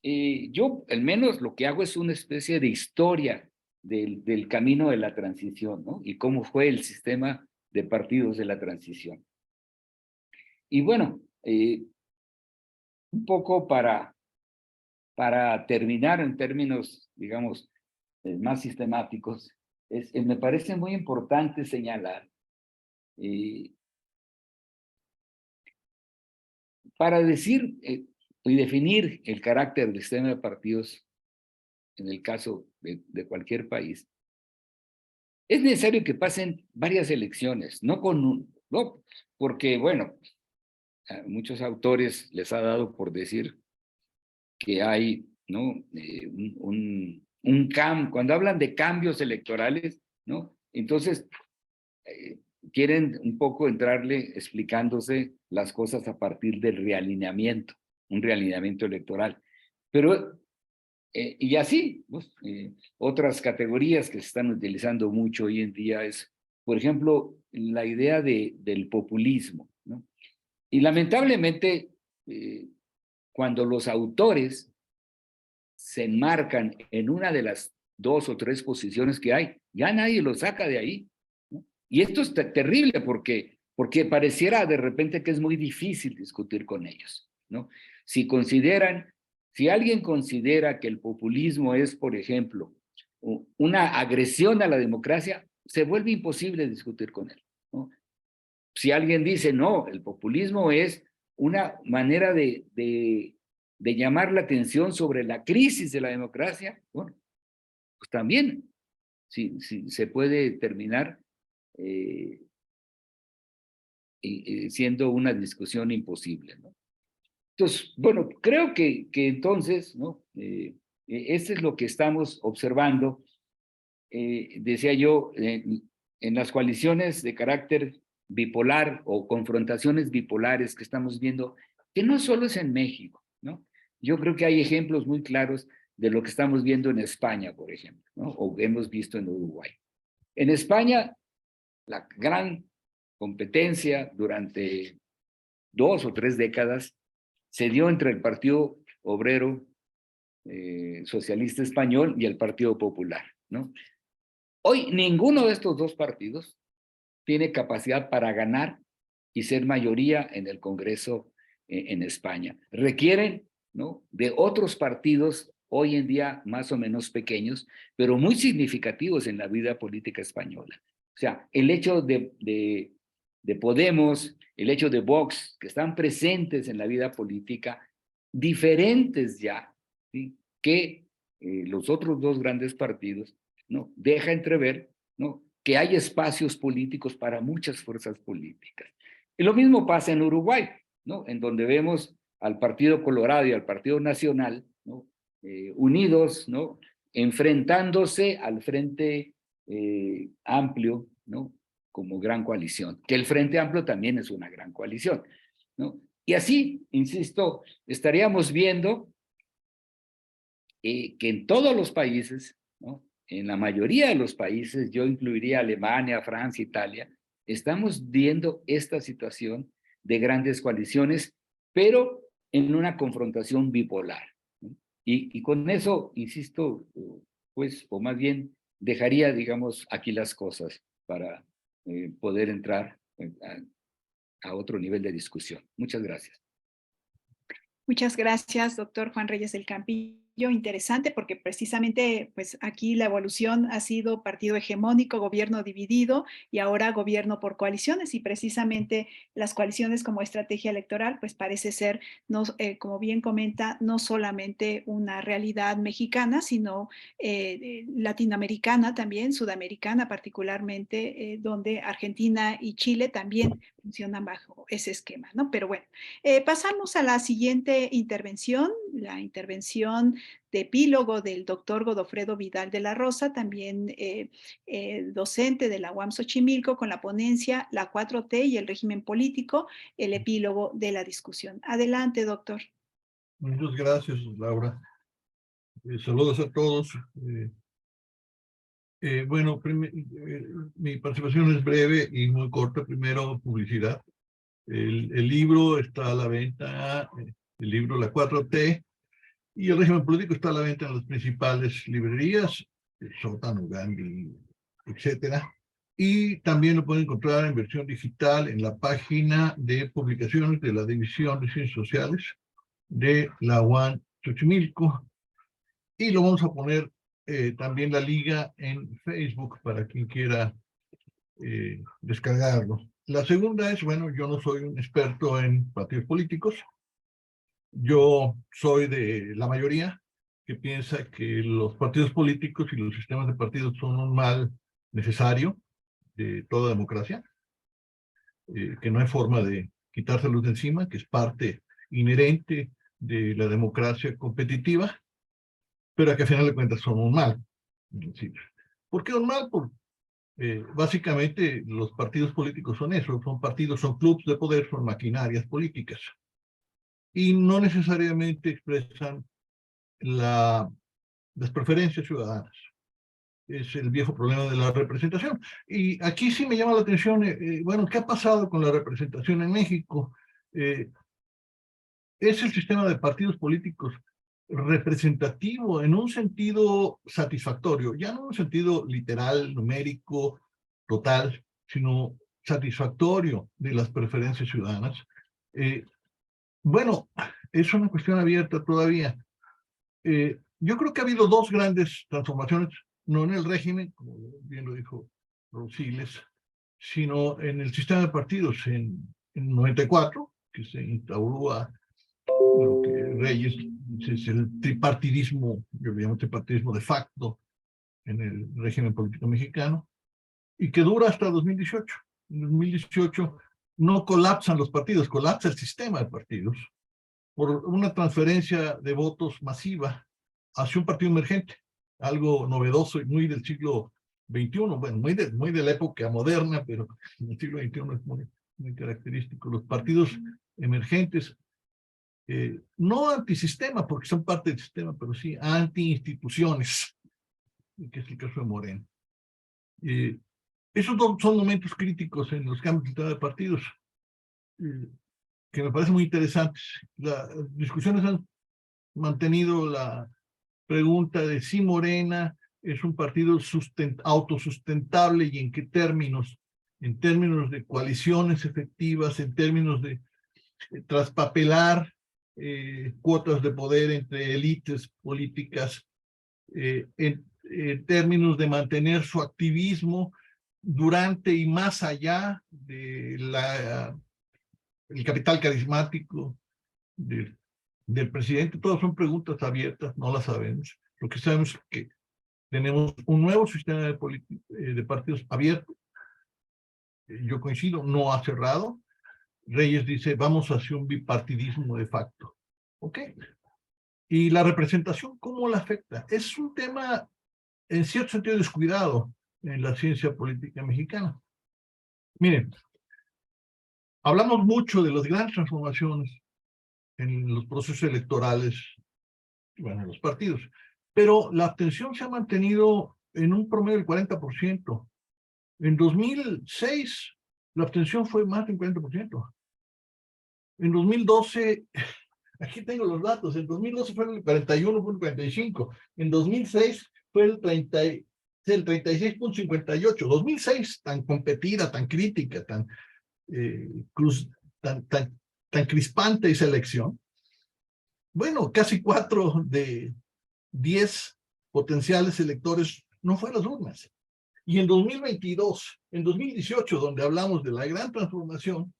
yo, al menos, lo que hago es una especie de historia del camino de la transición, ¿no?, y cómo fue el sistema de partidos de la transición. Y bueno, un poco para terminar en términos, digamos, más sistemáticos, me parece muy importante señalar, para decir y definir el carácter del sistema de partidos en el caso de cualquier país, es necesario que pasen varias elecciones, no porque, bueno, a muchos autores les ha dado por decir que hay, ¿no?, cuando hablan de cambios electorales, ¿no?, entonces quieren un poco entrarle explicándose las cosas a partir del realineamiento, un realineamiento electoral. Pero y así, pues, otras categorías que se están utilizando mucho hoy en día es, por ejemplo, la idea del populismo, ¿no? Y lamentablemente, cuando los autores se enmarcan en una de las 2 o 3 posiciones que hay, ya nadie los saca de ahí, ¿no? Y esto es terrible porque pareciera de repente que es muy difícil discutir con ellos, ¿no? Si alguien considera que el populismo es, por ejemplo, una agresión a la democracia, se vuelve imposible discutir con él, ¿no? Si alguien dice, no, el populismo es una manera de llamar la atención sobre la crisis de la democracia, bueno, pues también sí, se puede terminar siendo una discusión imposible, ¿no? Entonces, bueno, creo que entonces, ¿no?, eso es lo que estamos observando. Decía yo, en las coaliciones de carácter bipolar o confrontaciones bipolares que estamos viendo, que no solo es en México, ¿no? Yo creo que hay ejemplos muy claros de lo que estamos viendo en España, por ejemplo, ¿no? O hemos visto en Uruguay. En España, la gran competencia durante 2 o 3 décadas se dio entre el Partido Obrero Socialista Español y el Partido Popular, ¿no? Hoy ninguno de estos dos partidos tiene capacidad para ganar y ser mayoría en el Congreso en España. Requieren, ¿no?, de otros partidos hoy en día más o menos pequeños, pero muy significativos en la vida política española. O sea, el hecho de Podemos, el hecho de Vox, que están presentes en la vida política, diferentes ya, ¿sí?, que los otros dos grandes partidos, ¿no?, deja entrever, ¿no?, que hay espacios políticos para muchas fuerzas políticas. Y lo mismo pasa en Uruguay, ¿no?, en donde vemos al Partido Colorado y al Partido Nacional, ¿no?, unidos, ¿no?, enfrentándose al Frente Amplio, ¿no?, como gran coalición, que el Frente Amplio también es una gran coalición, ¿no? Y así, insisto, estaríamos viendo que en todos los países, ¿no?, en la mayoría de los países, yo incluiría Alemania, Francia, Italia, estamos viendo esta situación de grandes coaliciones, pero en una confrontación bipolar, ¿no? Y con eso, insisto, pues, o más bien, dejaría, digamos, aquí las cosas para poder entrar a otro nivel de discusión. Muchas gracias. Muchas gracias, doctor Juan Reyes del Campillo. Interesante porque precisamente pues aquí la evolución ha sido partido hegemónico, gobierno dividido y ahora gobierno por coaliciones, y precisamente las coaliciones como estrategia electoral pues parece ser, no, como bien comenta, no solamente una realidad mexicana, sino latinoamericana también, sudamericana particularmente, donde Argentina y Chile también funcionan bajo ese esquema, ¿no? Pero bueno, pasamos a la siguiente intervención, la intervención de epílogo del doctor Godofredo Vidal de la Rosa, también docente de la UAM Xochimilco, con la ponencia La 4T y el régimen político, el epílogo de la discusión. Adelante, doctor. Muchas gracias, Laura. Saludos a todos. Bueno, mi participación es breve y muy corta. Primero, publicidad. El libro está a la venta, el libro La 4T, y el régimen político está a la venta en las principales librerías, Sótano, Gandhi, etcétera. Y también lo pueden encontrar en versión digital en la página de publicaciones de la División de Ciencias Sociales de la UAM Xochimilco. Y lo vamos a poner también la liga en Facebook para quien quiera descargarlo. La segunda es, bueno, yo no soy un experto en partidos políticos. Yo soy de la mayoría que piensa que los partidos políticos y los sistemas de partidos son un mal necesario de toda democracia, que no hay forma de quitárselos de encima, que es parte inherente de la democracia competitiva, pero que a final de cuentas son un mal. ¿Por qué un mal? Porque básicamente los partidos políticos son eso, son partidos, son clubes de poder, son maquinarias políticas. Y no necesariamente expresan las preferencias ciudadanas. Es el viejo problema de la representación. Y aquí sí me llama la atención, bueno, ¿qué ha pasado con la representación en México? ¿Es el sistema de partidos políticos representativo en un sentido satisfactorio? Ya no en un sentido literal, numérico, total, sino satisfactorio de las preferencias ciudadanas. Bueno, es una cuestión abierta todavía. Yo creo que ha habido dos grandes transformaciones, no en el régimen, como bien lo dijo Rosiles, sino en el sistema de partidos en 94, que se instauró lo que Reyes es el tripartidismo, yo le llamo tripartidismo de facto en el régimen político mexicano, y que dura hasta 2018. En 2018 no colapsan los partidos, colapsa el sistema de partidos por una transferencia de votos masiva hacia un partido emergente, algo novedoso y muy del siglo XXI, bueno, muy de la época moderna, pero en el siglo XXI es muy característico. Los partidos emergentes no antisistema, porque son parte del sistema, pero sí anti-instituciones, que es el caso de Morena. Esos son momentos críticos en los cambios de partidos, que me parecen muy interesantes. Las discusiones han mantenido la pregunta de si Morena es un partido autosustentable y en qué términos. En términos de coaliciones efectivas, en términos de traspapelar cuotas de poder entre élites políticas, en términos de mantener su activismo durante y más allá de el capital carismático del presidente. Todas son preguntas abiertas, no las sabemos. Lo que sabemos es que tenemos un nuevo sistema de partidos abierto. Yo coincido, no ha cerrado. Reyes dice, vamos hacia un bipartidismo de facto. ¿Ok? Y la representación, ¿cómo la afecta? Es un tema, en cierto sentido, descuidado en la ciencia política mexicana. Miren, hablamos mucho de las grandes transformaciones en los procesos electorales, bueno, en los partidos, pero la abstención se ha mantenido en un promedio del 40%. En 2006, la abstención fue más del 40%. En 2012, aquí tengo los datos, en 2012 fue el 41, fue el 45, en 2006 fue el 36.58, 2006, tan competida, tan crítica, tan crispante esa elección. Bueno, casi 4 de 10 potenciales electores no fueron a las urnas. Y en 2022, en 2018, donde hablamos de la gran transformación,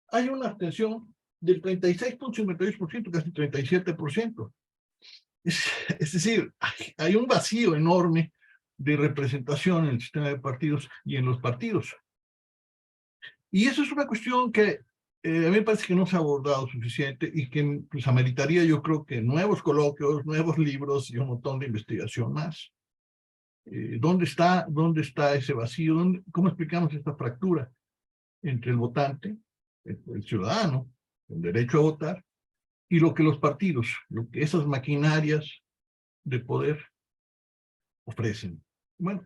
hay una abstención del 36.58%, casi 37%. Es decir, hay un vacío enorme de representación en el sistema de partidos y en los partidos. Y eso es una cuestión que a mí me parece que no se ha abordado suficiente y que pues ameritaría, yo creo, que nuevos coloquios, nuevos libros y un montón de investigación más. ¿Dónde está ese vacío? ¿Cómo explicamos esta fractura entre el votante, el ciudadano, el derecho a votar, y lo que los partidos, lo que esas maquinarias de poder ofrecen? Bueno,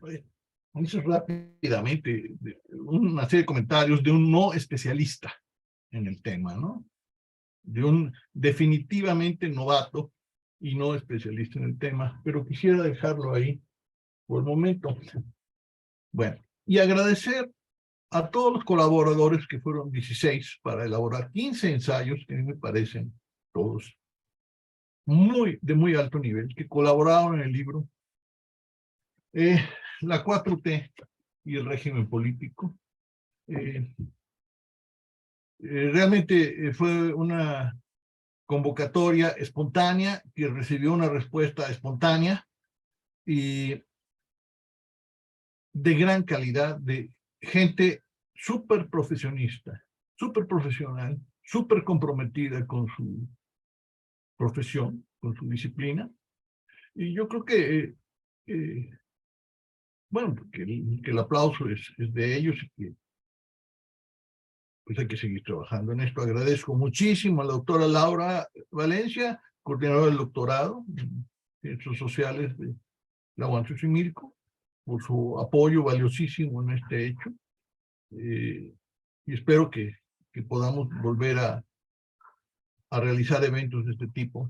eso es rápidamente una serie de comentarios de un no especialista en el tema, ¿no? De un definitivamente novato y no especialista en el tema, pero quisiera dejarlo ahí por el momento. Bueno, y agradecer a todos los colaboradores, que fueron 16, para elaborar 15 ensayos, que a mí me parecen todos de muy alto nivel, que colaboraron en el libro. La 4T y el régimen político. Realmente fue una convocatoria espontánea que recibió una respuesta espontánea y de gran calidad, de gente súper profesionista, súper profesional, súper comprometida con su profesión, con su disciplina. Y yo creo que, bueno, que el aplauso es de ellos y que pues hay que seguir trabajando en esto. Agradezco muchísimo a la doctora Laura Valencia, coordinadora del doctorado en Ciencias Sociales de la UAM Xochimilco, por su apoyo valiosísimo en este hecho. Y espero que podamos volver a realizar eventos de este tipo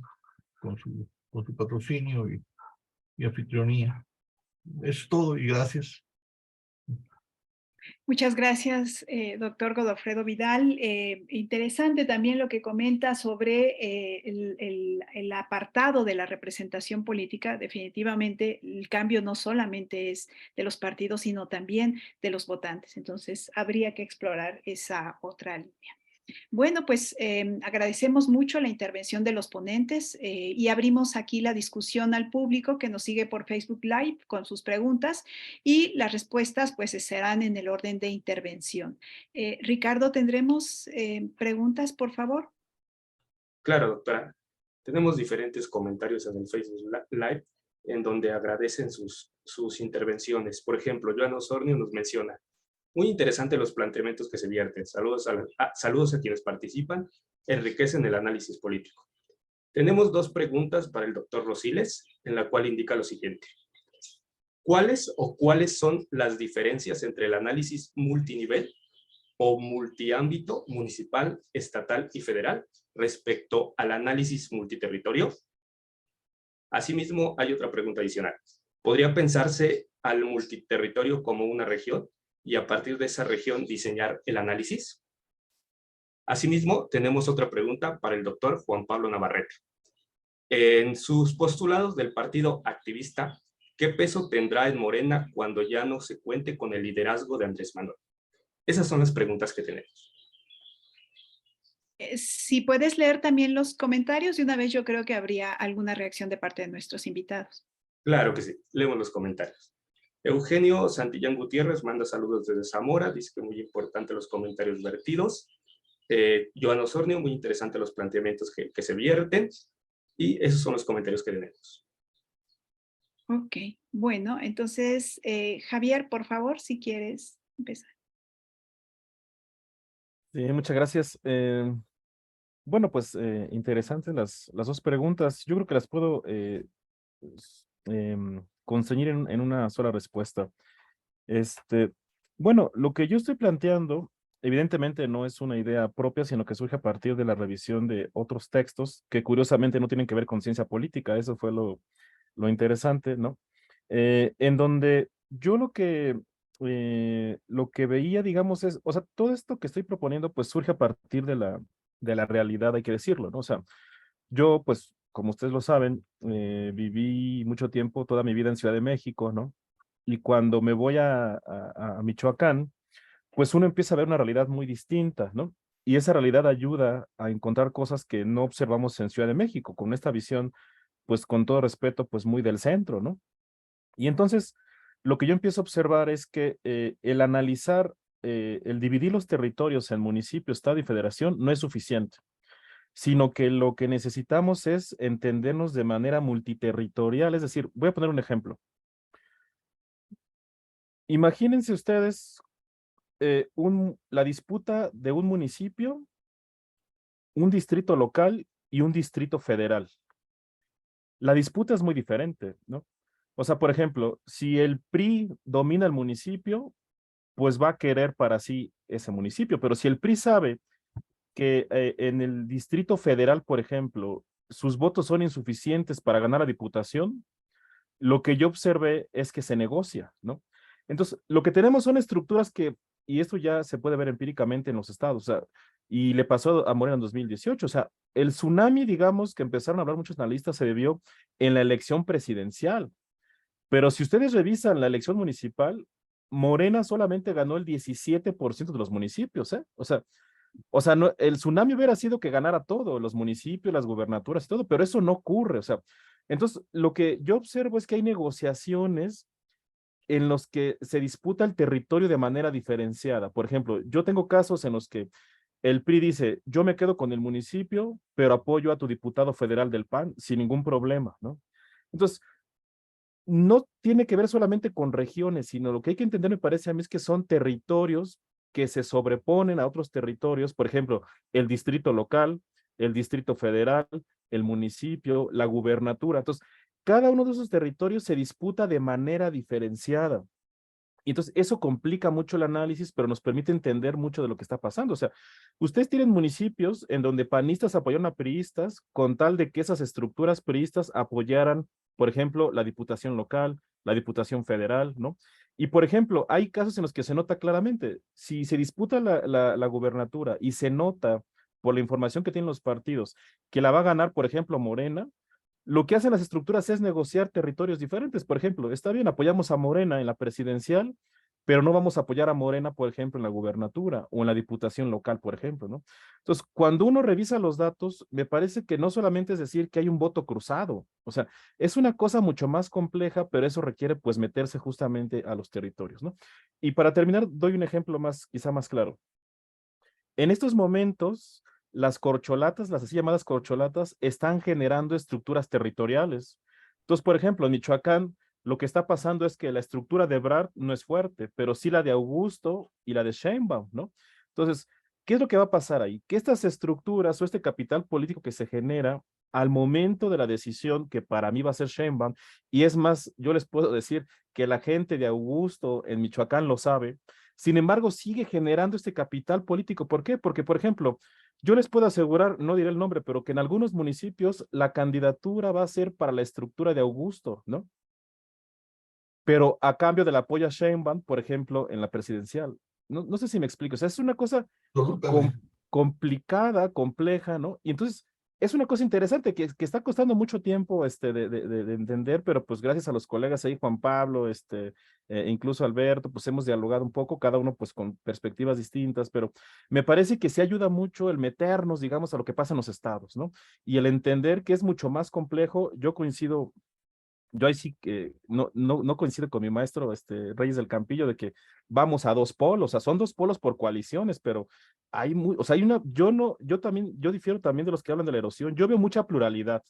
con su patrocinio y anfitrionía. Es todo y gracias. Muchas gracias, doctor Godofredo Vidal. Interesante también lo que comenta sobre el apartado de la representación política. Definitivamente el cambio no solamente es de los partidos, sino también de los votantes. Entonces, habría que explorar esa otra línea. Bueno, pues agradecemos mucho la intervención de los ponentes y abrimos aquí la discusión al público que nos sigue por Facebook Live con sus preguntas y las respuestas pues serán en el orden de intervención. Ricardo, ¿tendremos preguntas, por favor? Claro, doctora. Tenemos diferentes comentarios en el Facebook Live en donde agradecen sus intervenciones. Por ejemplo, Joan Osornio nos menciona: Muy interesante los planteamientos que se vierten. Saludos saludos a quienes participan, enriquecen el análisis político. Tenemos dos preguntas para el doctor Rosiles, en la cual indica lo siguiente. ¿Cuáles son las diferencias entre el análisis multinivel o multiámbito municipal, estatal y federal respecto al análisis multiterritorio? Asimismo, hay otra pregunta adicional. ¿Podría pensarse al multiterritorio como una región y a partir de esa región diseñar el análisis? Asimismo, tenemos otra pregunta para el doctor Juan Pablo Navarrete. En sus postulados del partido activista, ¿qué peso tendrá en Morena cuando ya no se cuente con el liderazgo de Andrés Manuel? Esas son las preguntas que tenemos. Si puedes leer también los comentarios, de una vez yo creo que habría alguna reacción de parte de nuestros invitados. Claro que sí, leemos los comentarios. Eugenio Santillán Gutiérrez manda saludos desde Zamora, dice que muy importante los comentarios vertidos. Joan Osornio, muy interesante los planteamientos que se vierten. Y esos son los comentarios que tenemos. Ok, bueno, entonces, Javier, por favor, si quieres empezar. Sí, muchas gracias. Bueno, pues interesantes las dos preguntas. Yo creo que las puedo conceñir en una sola respuesta. Bueno, lo que yo estoy planteando, evidentemente no es una idea propia, sino que surge a partir de la revisión de otros textos que curiosamente no tienen que ver con ciencia política. Eso fue lo interesante, ¿no? En donde yo lo que veía, digamos, es, o sea, todo esto que estoy proponiendo, pues surge a partir de la realidad, hay que decirlo, ¿no? O sea, yo, pues, como ustedes lo saben, viví mucho tiempo, toda mi vida en Ciudad de México, ¿no? Y cuando me voy a Michoacán, pues uno empieza a ver una realidad muy distinta, ¿no? Y esa realidad ayuda a encontrar cosas que no observamos en Ciudad de México, con esta visión, pues con todo respeto, pues muy del centro, ¿no? Y entonces, lo que yo empiezo a observar es que el analizar, el dividir los territorios en municipio, estado y federación no es suficiente, sino que lo que necesitamos es entendernos de manera multiterritorial. Es decir, voy a poner un ejemplo. Imagínense ustedes la disputa de un municipio, un distrito local y un distrito federal. La disputa es muy diferente, ¿no? O sea, por ejemplo, si el PRI domina el municipio, pues va a querer para sí ese municipio, pero si el PRI sabe que en el distrito federal, por ejemplo, sus votos son insuficientes para ganar la diputación, lo que yo observé es que se negocia, ¿no? Entonces, lo que tenemos son estructuras que, y esto ya se puede ver empíricamente en los estados, o sea, y le pasó a Morena en 2018, o sea, el tsunami, digamos, que empezaron a hablar muchos analistas, se debió en la elección presidencial. Pero si ustedes revisan la elección municipal, Morena solamente ganó el 17% de los municipios, ¿eh? O sea, no, el tsunami hubiera sido que ganara todo, los municipios, las gubernaturas y todo, pero eso no ocurre, o sea, entonces lo que yo observo es que hay negociaciones en los que se disputa el territorio de manera diferenciada. Por ejemplo, yo tengo casos en los que el PRI dice, yo me quedo con el municipio, pero apoyo a tu diputado federal del PAN sin ningún problema, ¿no? Entonces, no tiene que ver solamente con regiones, sino lo que hay que entender, me parece a mí, es que son territorios que se sobreponen a otros territorios, por ejemplo, el distrito local, el distrito federal, el municipio, la gubernatura. Entonces, cada uno de esos territorios se disputa de manera diferenciada. Y entonces eso complica mucho el análisis, pero nos permite entender mucho de lo que está pasando. O sea, ustedes tienen municipios en donde panistas apoyaron a priistas con tal de que esas estructuras priistas apoyaran, por ejemplo, la diputación local, la diputación federal, ¿no? Y, por ejemplo, hay casos en los que se nota claramente, si se disputa la gubernatura y se nota por la información que tienen los partidos que la va a ganar, por ejemplo, Morena, lo que hacen las estructuras es negociar territorios diferentes. Por ejemplo, está bien, apoyamos a Morena en la presidencial, pero no vamos a apoyar a Morena, por ejemplo, en la gubernatura o en la diputación local, por ejemplo, ¿no? Entonces, cuando uno revisa los datos, me parece que no solamente es decir que hay un voto cruzado, o sea, es una cosa mucho más compleja, pero eso requiere, pues, meterse justamente a los territorios, ¿no? Y para terminar, doy un ejemplo más, quizá más claro. En estos momentos, las corcholatas, las así llamadas corcholatas, están generando estructuras territoriales. Entonces, por ejemplo, en Michoacán, lo que está pasando es que la estructura de Ebrard no es fuerte, pero sí la de Augusto y la de Sheinbaum, ¿no? Entonces, ¿qué es lo que va a pasar ahí? Que estas estructuras o este capital político que se genera al momento de la decisión, que para mí va a ser Sheinbaum, y es más, yo les puedo decir que la gente de Augusto en Michoacán lo sabe, sin embargo, sigue generando este capital político. ¿Por qué? Porque, por ejemplo, yo les puedo asegurar, no diré el nombre, pero que en algunos municipios la candidatura va a ser para la estructura de Augusto, ¿no? Pero a cambio del apoyo a Sheinbaum, por ejemplo, en la presidencial. No sé si me explico. O sea, es una cosa Absolutamente. complicada, compleja, ¿no? Y entonces es una cosa interesante que está costando mucho tiempo de entender, pero pues gracias a los colegas ahí, Juan Pablo, incluso Alberto, pues hemos dialogado un poco, cada uno pues con perspectivas distintas, pero me parece que sí ayuda mucho el meternos, digamos, a lo que pasa en los estados, ¿no? Y el entender que es mucho más complejo. Yo coincido. Yo ahí sí que no coincido con mi maestro, Reyes del Campillo, de que vamos a dos polos. O sea, son dos polos por coaliciones, pero o sea, yo difiero también de los que hablan de la erosión. Yo veo mucha pluralidad.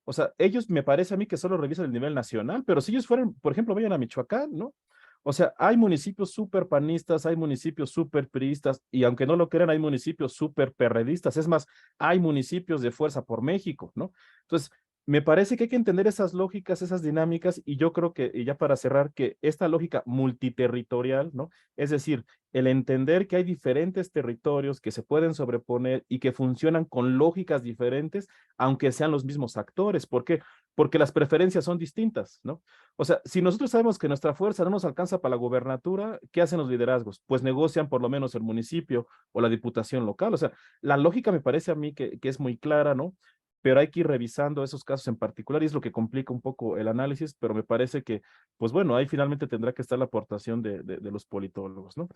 O sea, ellos me parece a mí que solo revisan el nivel nacional, pero si ellos fueran, por ejemplo, vayan a Michoacán, ¿no? O sea, hay municipios súper panistas, hay municipios súper priistas, y aunque no lo crean, hay municipios súper perredistas. Es más, hay municipios de Fuerza por México, ¿no? Entonces, me parece que hay que entender esas lógicas, esas dinámicas, y yo creo que, y ya para cerrar, que esta lógica multiterritorial, ¿no? Es decir, el entender que hay diferentes territorios que se pueden sobreponer y que funcionan con lógicas diferentes, aunque sean los mismos actores. ¿Por qué? Porque las preferencias son distintas, ¿no? O sea, si nosotros sabemos que nuestra fuerza no nos alcanza para la gubernatura, ¿qué hacen los liderazgos? Pues negocian por lo menos el municipio o la diputación local. O sea, la lógica me parece a mí que es muy clara, ¿no? Pero hay que ir revisando esos casos en particular y es lo que complica un poco el análisis, pero me parece que, pues bueno, ahí finalmente tendrá que estar la aportación de los politólogos, ¿no?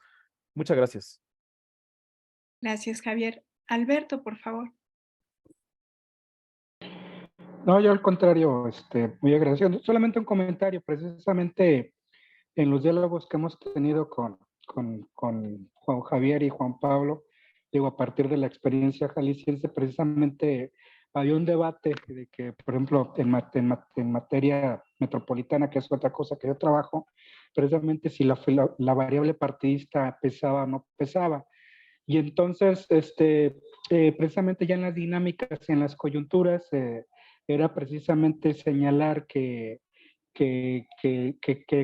Muchas gracias. Gracias, Javier. Alberto, por favor. No, yo al contrario, muy agradecido. Solamente un comentario, precisamente en los diálogos que hemos tenido con Juan Javier y Juan Pablo, digo, a partir de la experiencia jalisciense, precisamente había un debate de que, por ejemplo, en materia metropolitana, que es otra cosa que yo trabajo, precisamente si la variable partidista pesaba o no pesaba. Y entonces, precisamente ya en las dinámicas, en las coyunturas, era precisamente señalar que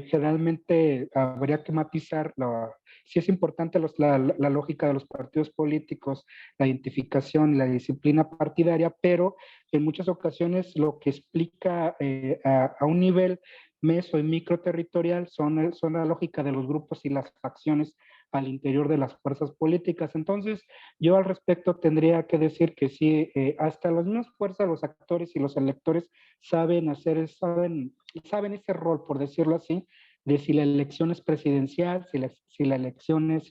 generalmente habría que matizar, sí es importante la lógica de los partidos políticos, la identificación y la disciplina partidaria, pero en muchas ocasiones lo que explica a un nivel meso y micro territorial son la lógica de los grupos y las facciones al interior de las fuerzas políticas. Entonces, yo al respecto tendría que decir que sí, hasta las mismas fuerzas, los actores y los electores saben ese rol, por decirlo así, de si la elección es presidencial, si la elección es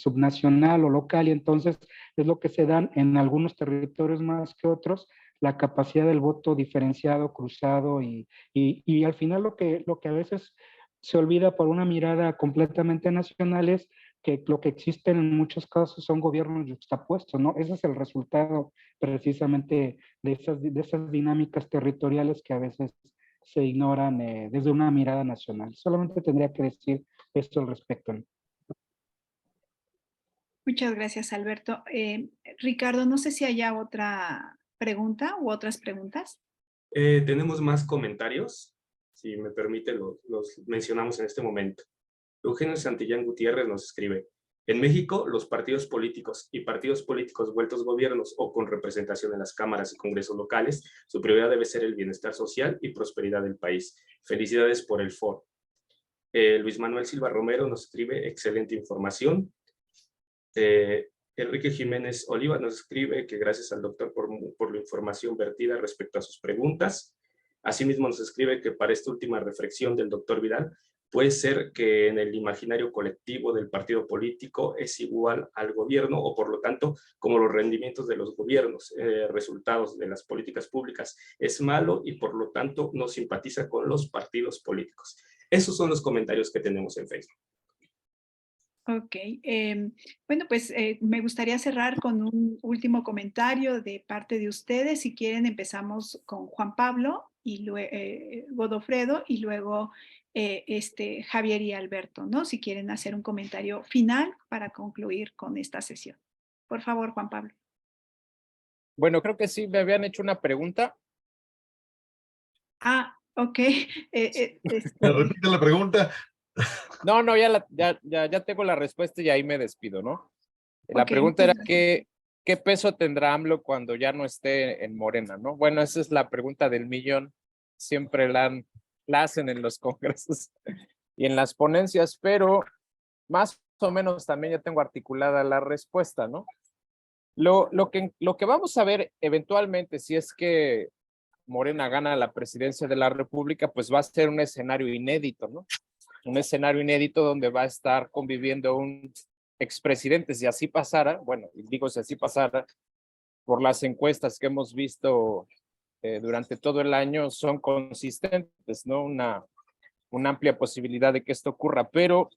subnacional o local, y entonces es lo que se dan en algunos territorios más que otros, la capacidad del voto diferenciado, cruzado, y al final lo que a veces se olvida por una mirada completamente nacional es que lo que existe en muchos casos son gobiernos yuxtapuestos, ¿no? Ese es el resultado precisamente de esas dinámicas territoriales que a veces se ignoran desde una mirada nacional. Solamente tendría que decir esto al respecto, ¿no? Muchas gracias, Alberto. Ricardo, no sé si haya otra pregunta u otras preguntas. Tenemos más comentarios. Si me permite, los mencionamos en este momento. Eugenio Santillán Gutiérrez nos escribe: en México, los partidos políticos y partidos políticos vueltos gobiernos o con representación en las cámaras y congresos locales, su prioridad debe ser el bienestar social y prosperidad del país. Felicidades por el foro. Luis Manuel Silva Romero nos escribe: excelente información. Enrique Jiménez Oliva nos escribe que gracias al doctor por la información vertida respecto a sus preguntas. Asimismo nos escribe que para esta última reflexión del doctor Vidal, puede ser que en el imaginario colectivo del partido político es igual al gobierno o por lo tanto como los rendimientos de los gobiernos, resultados de las políticas públicas es malo y por lo tanto no simpatiza con los partidos políticos. Esos son los comentarios que tenemos en Facebook. Ok, bueno, pues me gustaría cerrar con un último comentario de parte de ustedes. Si quieren, empezamos con Juan Pablo Godofredo y luego Javier y Alberto, ¿no? Si quieren hacer un comentario final para concluir con esta sesión. Por favor, Juan Pablo. Bueno, creo que sí me habían hecho una pregunta. Ah, ok. ¿Me repite la pregunta? No, ya tengo la respuesta y ahí me despido, ¿no? La Ok, pregunta era muchas gracias. ¿qué peso tendrá AMLO cuando ya no esté en Morena, no? Bueno, esa es la pregunta del millón. Siempre la hacen en los congresos y en las ponencias, pero más o menos también ya tengo articulada la respuesta, ¿no? Lo que vamos a ver eventualmente, si es que Morena gana la presidencia de la República, pues va a ser un escenario inédito, ¿no? Un escenario inédito donde va a estar conviviendo un expresidente, si así pasara, bueno, digo si así pasara, por las encuestas que hemos visto durante todo el año, son consistentes, ¿no? Una amplia posibilidad de que esto ocurra, pero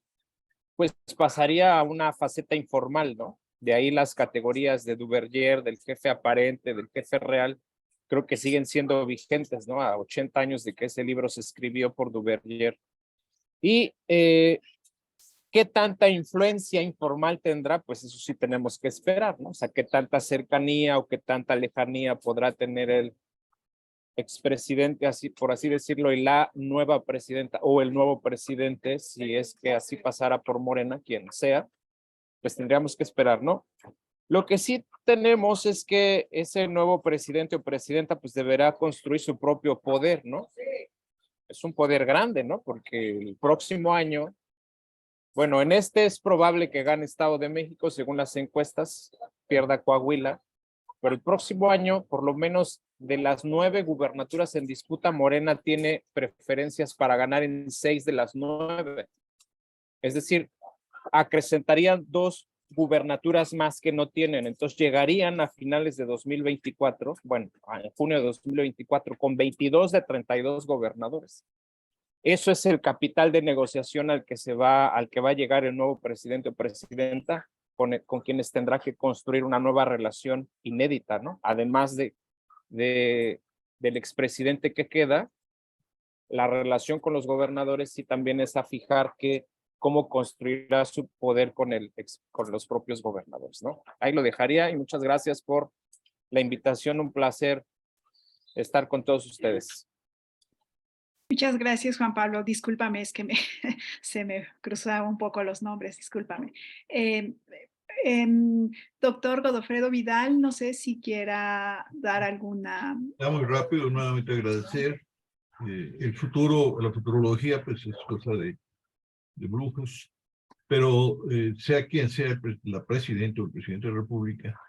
pues pasaría a una faceta informal, ¿no? De ahí las categorías de Duverger, del jefe aparente, del jefe real, creo que siguen siendo vigentes, ¿no? A 80 años de que ese libro se escribió por Duverger. Y qué tanta influencia informal tendrá, pues eso sí tenemos que esperar, ¿no? O sea, qué tanta cercanía o qué tanta lejanía podrá tener el expresidente, así, por así decirlo, y la nueva presidenta o el nuevo presidente, si es que así pasara por Morena, quien sea, pues tendríamos que esperar, ¿no? Lo que sí tenemos es que ese nuevo presidente o presidenta pues deberá construir su propio poder, ¿no? Es un poder grande, ¿no? Porque el próximo año, bueno, en este es probable que gane Estado de México, según las encuestas, pierda Coahuila, pero el próximo año, por lo menos de las 9 gubernaturas en disputa, Morena tiene preferencias para ganar en 6 de las 9. Es decir, acrecentarían 2 gubernaturas más que no tienen. Entonces llegarían a finales de 2024, bueno, en junio de 2024, con 22 de 32 gobernadores. Eso es el capital de negociación al que va a llegar el nuevo presidente o presidenta, con quienes tendrá que construir una nueva relación inédita, ¿no? Además del expresidente que queda, la relación con los gobernadores sí también es a fijar cómo construirá su poder con los propios gobernadores, ¿no? Ahí lo dejaría y muchas gracias por la invitación, un placer estar con todos ustedes. Muchas gracias, Juan Pablo. Discúlpame, es que se me cruzaban un poco los nombres, discúlpame. Doctor Godofredo Vidal, no sé si quiera dar alguna... Ya muy rápido, nuevamente agradecer. El futuro, la futurología, pues es cosa de brujos, pero sea quien sea la presidenta o el presidente de la República,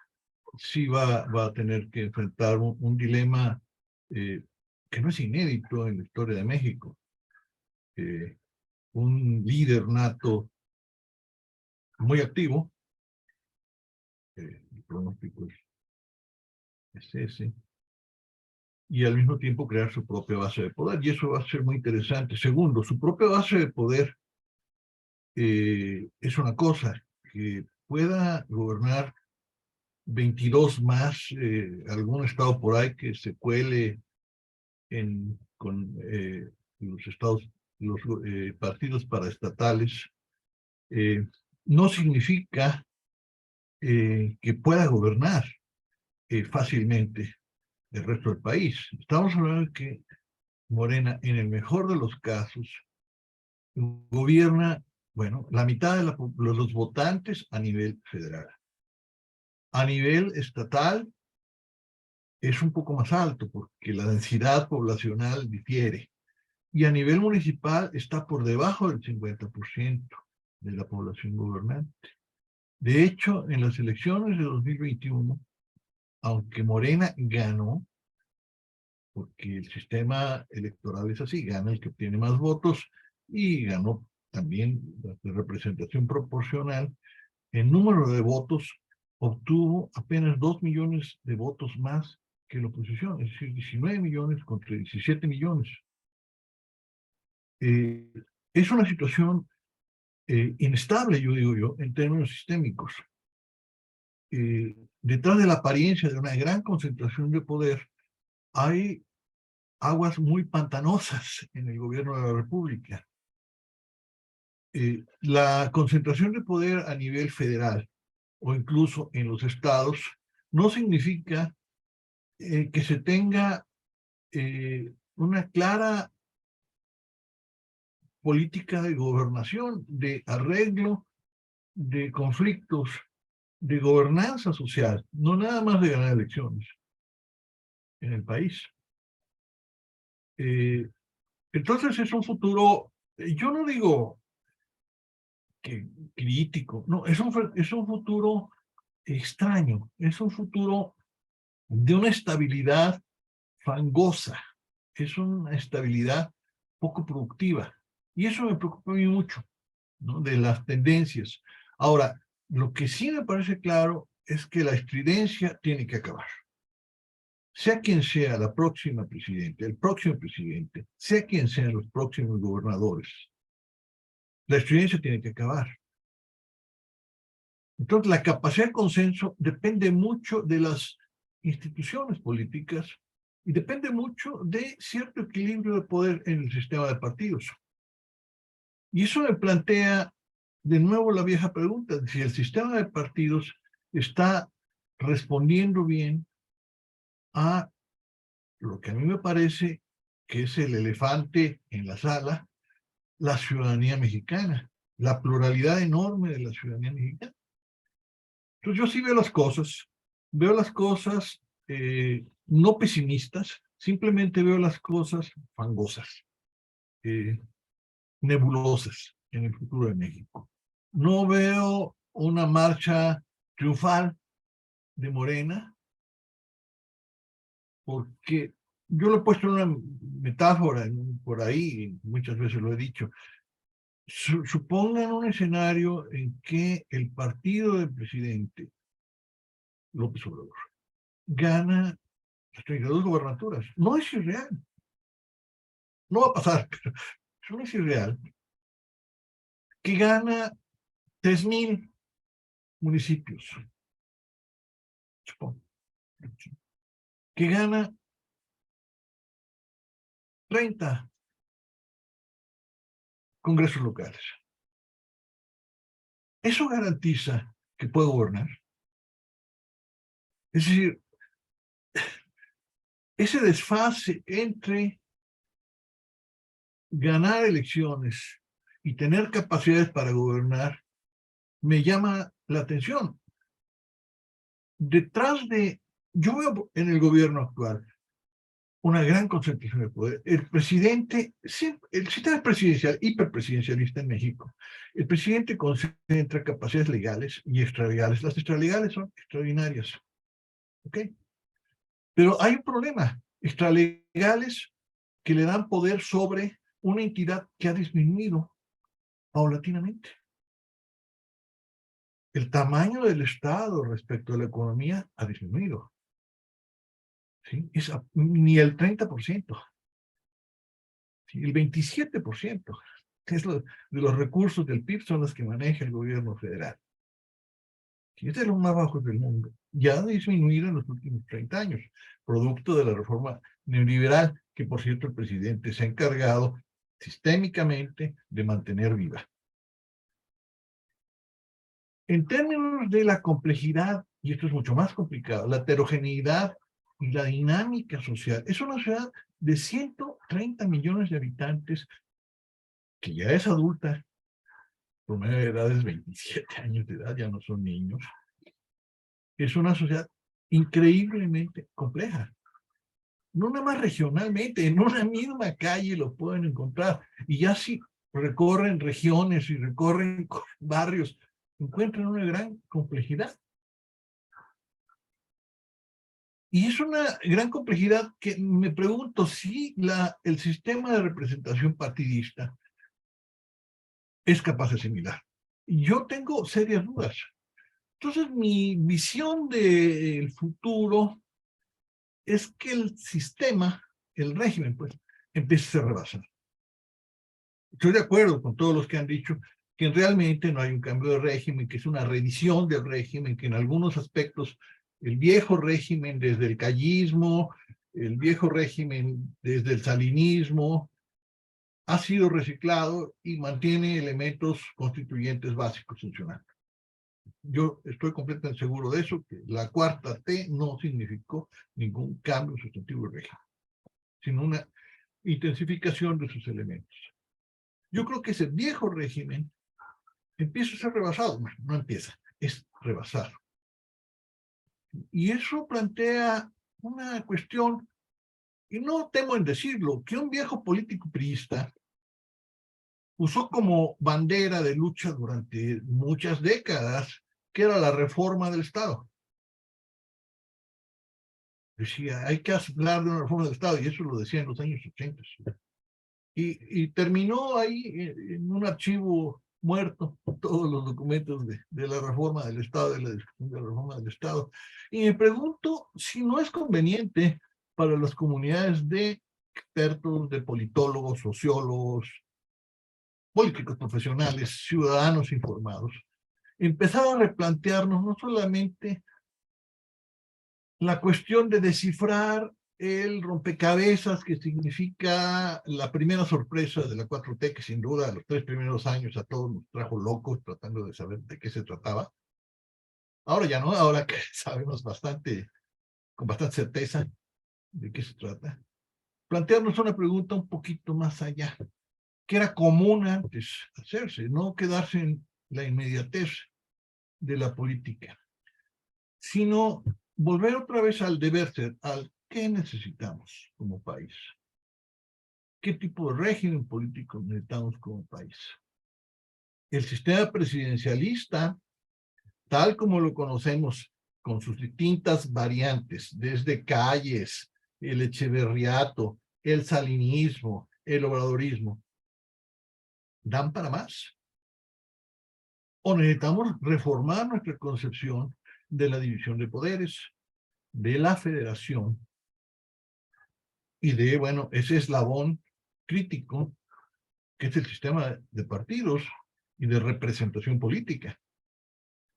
sí va a tener que enfrentar un dilema que no es inédito en la historia de México. Un líder nato muy activo, el pronóstico es ese, y al mismo tiempo crear su propia base de poder, y eso va a ser muy interesante. Segundo, su propia base de poder es una cosa, que pueda gobernar 22 más, algún estado por ahí que se cuele con los partidos paraestatales, no significa que pueda gobernar fácilmente el resto del país. Estamos hablando de que Morena, en el mejor de los casos, gobierna, bueno, la mitad de los votantes a nivel federal. A nivel estatal es un poco más alto porque la densidad poblacional difiere. Y a nivel municipal está por debajo del 50% de la población gobernante. De hecho, en las elecciones de 2021, aunque Morena ganó, porque el sistema electoral es así, gana el que obtiene más votos y ganó también la representación proporcional, en número de votos obtuvo apenas 2 millones de votos más que la oposición, es decir, 19 millones contra 17 millones. Es una situación inestable, yo digo yo, en términos sistémicos. Detrás de la apariencia de una gran concentración de poder hay aguas muy pantanosas en el gobierno de la República. La concentración de poder a nivel federal o incluso en los estados no significa que se tenga una clara política de gobernación, de arreglo de conflictos, de gobernanza social, no nada más de ganar elecciones en el país. Entonces es un futuro, yo no digo que crítico, no, es un futuro extraño, es un futuro de una estabilidad fangosa, es una estabilidad poco productiva. Y eso me preocupa a mí mucho, ¿no? De las tendencias. Ahora, lo que sí me parece claro es que la estridencia tiene que acabar. Sea quien sea la próxima presidenta, el próximo presidente, sea quien sean los próximos gobernadores, la estridencia tiene que acabar. Entonces, la capacidad de consenso depende mucho de las instituciones políticas y depende mucho de cierto equilibrio de poder en el sistema de partidos. Y eso me plantea de nuevo la vieja pregunta, si el sistema de partidos está respondiendo bien a lo que a mí me parece que es el elefante en la sala, la ciudadanía mexicana, la pluralidad enorme de la ciudadanía mexicana. Entonces yo sí veo las cosas no pesimistas, simplemente veo las cosas fangosas, nebulosas en el futuro de México. No veo una marcha triunfal de Morena, porque yo lo he puesto en una metáfora por ahí, muchas veces lo he dicho. Supongan un escenario en que el partido del presidente López Obrador gana las 32 gobernaturas. No es irreal. No va a pasar, pero no es irreal. Que gana 3,000 municipios. Supongo. Que gana 30 congresos locales. ¿Eso garantiza que puede gobernar? Es decir, ese desfase entre ganar elecciones y tener capacidades para gobernar me llama la atención. Yo veo en el gobierno actual una gran concentración de poder. El presidente, el sistema es presidencial, hiperpresidencialista en México. El presidente concentra capacidades legales y extralegales. Las extralegales son extraordinarias. ¿Ok? Pero hay un problema. Extralegales que le dan poder sobre una entidad que ha disminuido paulatinamente. El tamaño del Estado respecto a la economía ha disminuido. ¿Sí? Ni el 30%. ¿Sí? El 27%. De los recursos del PIB son los que maneja el gobierno federal. ¿Sí? Es de los más bajos del mundo. Ya ha disminuido en los últimos 30 años, producto de la reforma neoliberal, que por cierto el presidente se ha encargado sistémicamente de mantener viva. En términos de la complejidad, y esto es mucho más complicado, la heterogeneidad y la dinámica social, es una ciudad de 130 millones de habitantes que ya es adulta, promedio de edad es 27 años de edad, ya no son niños. Es una sociedad increíblemente compleja. No nada más regionalmente, en una misma calle lo pueden encontrar. Y ya si recorren regiones y recorren barrios, encuentran una gran complejidad. Y es una gran complejidad que me pregunto si el sistema de representación partidista es capaz de asimilar. Yo tengo serias dudas. Entonces, mi visión del futuro es que el sistema, el régimen, pues, empiece a ser rebasado. Estoy de acuerdo con todos los que han dicho que realmente no hay un cambio de régimen, que es una revisión del régimen, que en algunos aspectos el viejo régimen, desde el callismo, el viejo régimen desde el salinismo ha sido reciclado y mantiene elementos constituyentes básicos funcionando. Yo estoy completamente seguro de eso, que la cuarta T no significó ningún cambio sustantivo del régimen, sino una intensificación de sus elementos. Yo creo que ese viejo régimen empieza a ser rebasado. Bueno, no empieza, es rebasado. Y eso plantea una cuestión, y no temo en decirlo, que un viejo político priista usó como bandera de lucha durante muchas décadas, que era la reforma del Estado. Decía, hay que hablar de una reforma del Estado, y eso lo decía en los años 80. Y terminó ahí en un archivo muerto todos los documentos de la reforma del Estado, de la discusión de la reforma del Estado. Y me pregunto si no es conveniente para las comunidades de expertos, de politólogos, sociólogos, políticos profesionales, ciudadanos informados, empezar a replantearnos no solamente la cuestión de descifrar el rompecabezas que significa la primera sorpresa de la 4T, que sin duda los 3 primeros años a todos nos trajo locos tratando de saber de qué se trataba. Ahora ya no, ahora que sabemos con bastante certeza de qué se trata. Plantearnos una pregunta un poquito más allá, que era común antes hacerse, no quedarse en la inmediatez de la política, sino volver otra vez al deber ser, al qué necesitamos como país, qué tipo de régimen político necesitamos como país. El sistema presidencialista, tal como lo conocemos, con sus distintas variantes, desde Calles, el echeverriato, el salinismo, el obradorismo, ¿dan para más? ¿O necesitamos reformar nuestra concepción de la división de poderes, de la federación y de, bueno, ese eslabón crítico que es el sistema de partidos y de representación política?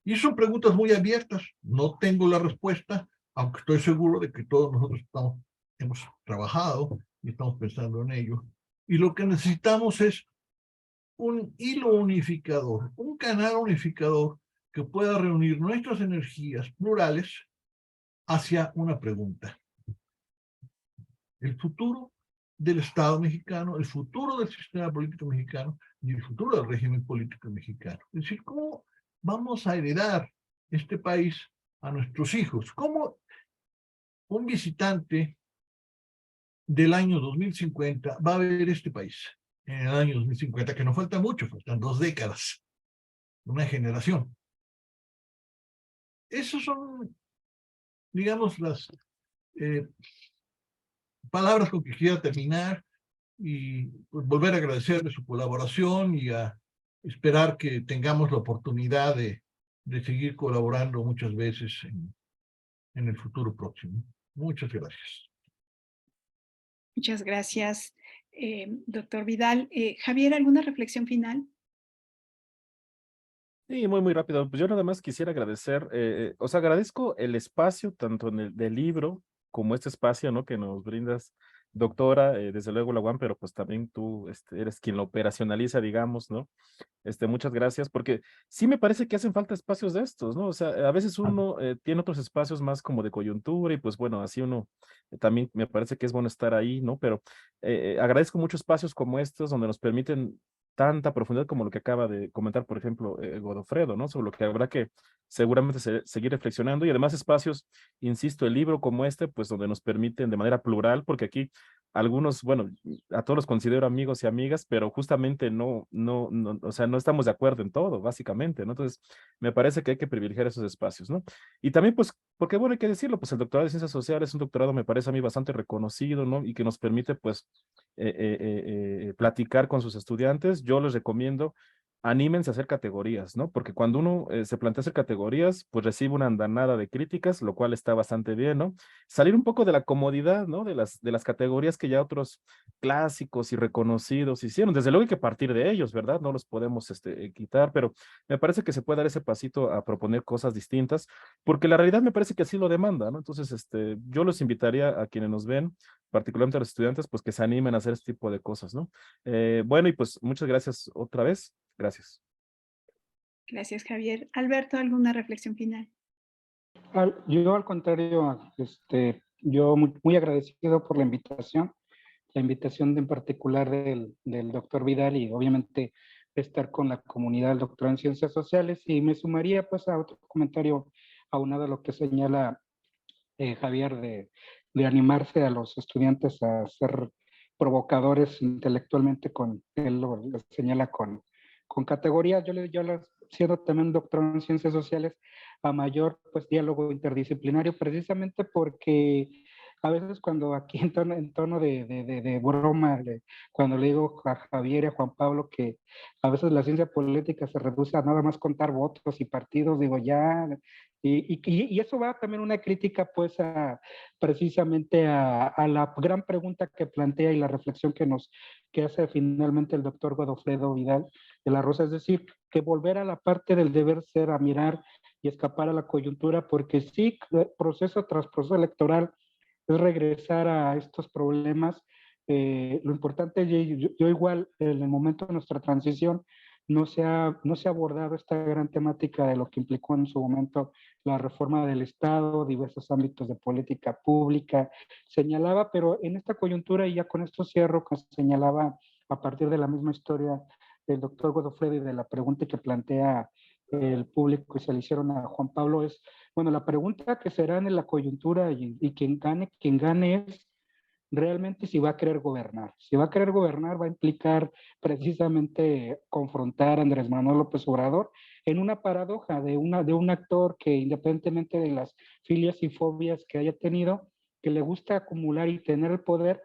Y son preguntas muy abiertas, no tengo la respuesta, aunque estoy seguro de que todos nosotros hemos trabajado y estamos pensando en ello. Y lo que necesitamos es un hilo unificador, un canal unificador que pueda reunir nuestras energías plurales hacia una pregunta: el futuro del Estado mexicano, el futuro del sistema político mexicano y el futuro del régimen político mexicano. Es decir, ¿cómo vamos a heredar este país a nuestros hijos? ¿Cómo un visitante del año 2050 va a ver este país en el año 2050, que no falta mucho, faltan 2 décadas, una generación? Esas son, digamos, las palabras con que quiero terminar, y pues, volver a agradecerle su colaboración y a esperar que tengamos la oportunidad de seguir colaborando muchas veces en el futuro próximo. Muchas gracias. Muchas gracias, doctor Vidal. Javier, ¿alguna reflexión final? Sí, muy, muy rápido. Pues yo nada más quisiera agradecer, o sea, agradezco el espacio, tanto en el del libro, como este espacio, ¿no? Que nos brindas, doctora, desde luego la UAM, pero pues también tú eres quien lo operacionaliza, digamos, ¿no? Muchas gracias, porque sí me parece que hacen falta espacios de estos, ¿no? O sea, a veces uno tiene otros espacios más como de coyuntura y pues bueno, así uno también me parece que es bueno estar ahí, ¿no? Pero agradezco mucho espacios como estos donde nos permiten tanta profundidad como lo que acaba de comentar, por ejemplo, Godofredo, ¿no? Sobre lo que habrá que seguramente seguir reflexionando, y además espacios, insisto, el libro como este, pues donde nos permiten de manera plural, porque aquí algunos, bueno, a todos los considero amigos y amigas, pero justamente o sea, no estamos de acuerdo en todo, básicamente, ¿no? Entonces, me parece que hay que privilegiar esos espacios, ¿no? Y también, pues, porque, bueno, hay que decirlo, pues el doctorado de Ciencias Sociales es un doctorado, me parece a mí, bastante reconocido, ¿no? Y que nos permite, pues, platicar con sus estudiantes. Yo les recomiendo anímense a hacer categorías, ¿no? Porque cuando uno se plantea hacer categorías, pues recibe una andanada de críticas, lo cual está bastante bien, ¿no? Salir un poco de la comodidad, ¿no? De las categorías que ya otros clásicos y reconocidos hicieron. Desde luego hay que partir de ellos, ¿verdad? No los podemos quitar, pero me parece que se puede dar ese pasito a proponer cosas distintas, porque la realidad me parece que así lo demanda, ¿no? Entonces, yo los invitaría a quienes nos ven, particularmente a los estudiantes, pues que se animen a hacer este tipo de cosas, ¿no? Bueno, y pues muchas gracias otra vez. Gracias. Gracias, Javier. Alberto, ¿alguna reflexión final? Yo al contrario, yo muy agradecido por la invitación en particular del doctor Vidal y obviamente estar con la comunidad del doctorado en Ciencias Sociales, y me sumaría pues a otro comentario aunado a lo que señala Javier de animarse a los estudiantes a ser provocadores intelectualmente él lo señala con categorías. Siendo también doctor en Ciencias Sociales, a mayor pues diálogo interdisciplinario, precisamente porque a veces cuando aquí en tono de broma, cuando le digo a Javier y a Juan Pablo que a veces la ciencia política se reduce a nada más contar votos y partidos, digo ya, y eso va también una crítica pues precisamente a la gran pregunta que plantea y la reflexión que hace finalmente el doctor Godofredo Vidal de la Rosa, es decir, que volver a la parte del deber ser, a mirar y escapar a la coyuntura, porque sí, proceso tras proceso electoral es regresar a estos problemas. Lo importante, yo igual, en el momento de nuestra transición, no se ha abordado esta gran temática de lo que implicó en su momento la reforma del Estado, diversos ámbitos de política pública, señalaba, pero en esta coyuntura, y ya con esto cierro, que señalaba a partir de la misma historia del doctor Godofredo y de la pregunta que plantea el público y se le hicieron a Juan Pablo es, bueno, la pregunta que será en la coyuntura y quien gane es realmente si va a querer gobernar. Si va a querer gobernar va a implicar precisamente confrontar a Andrés Manuel López Obrador en una paradoja de un actor que independientemente de las filias y fobias que haya tenido, que le gusta acumular y tener el poder,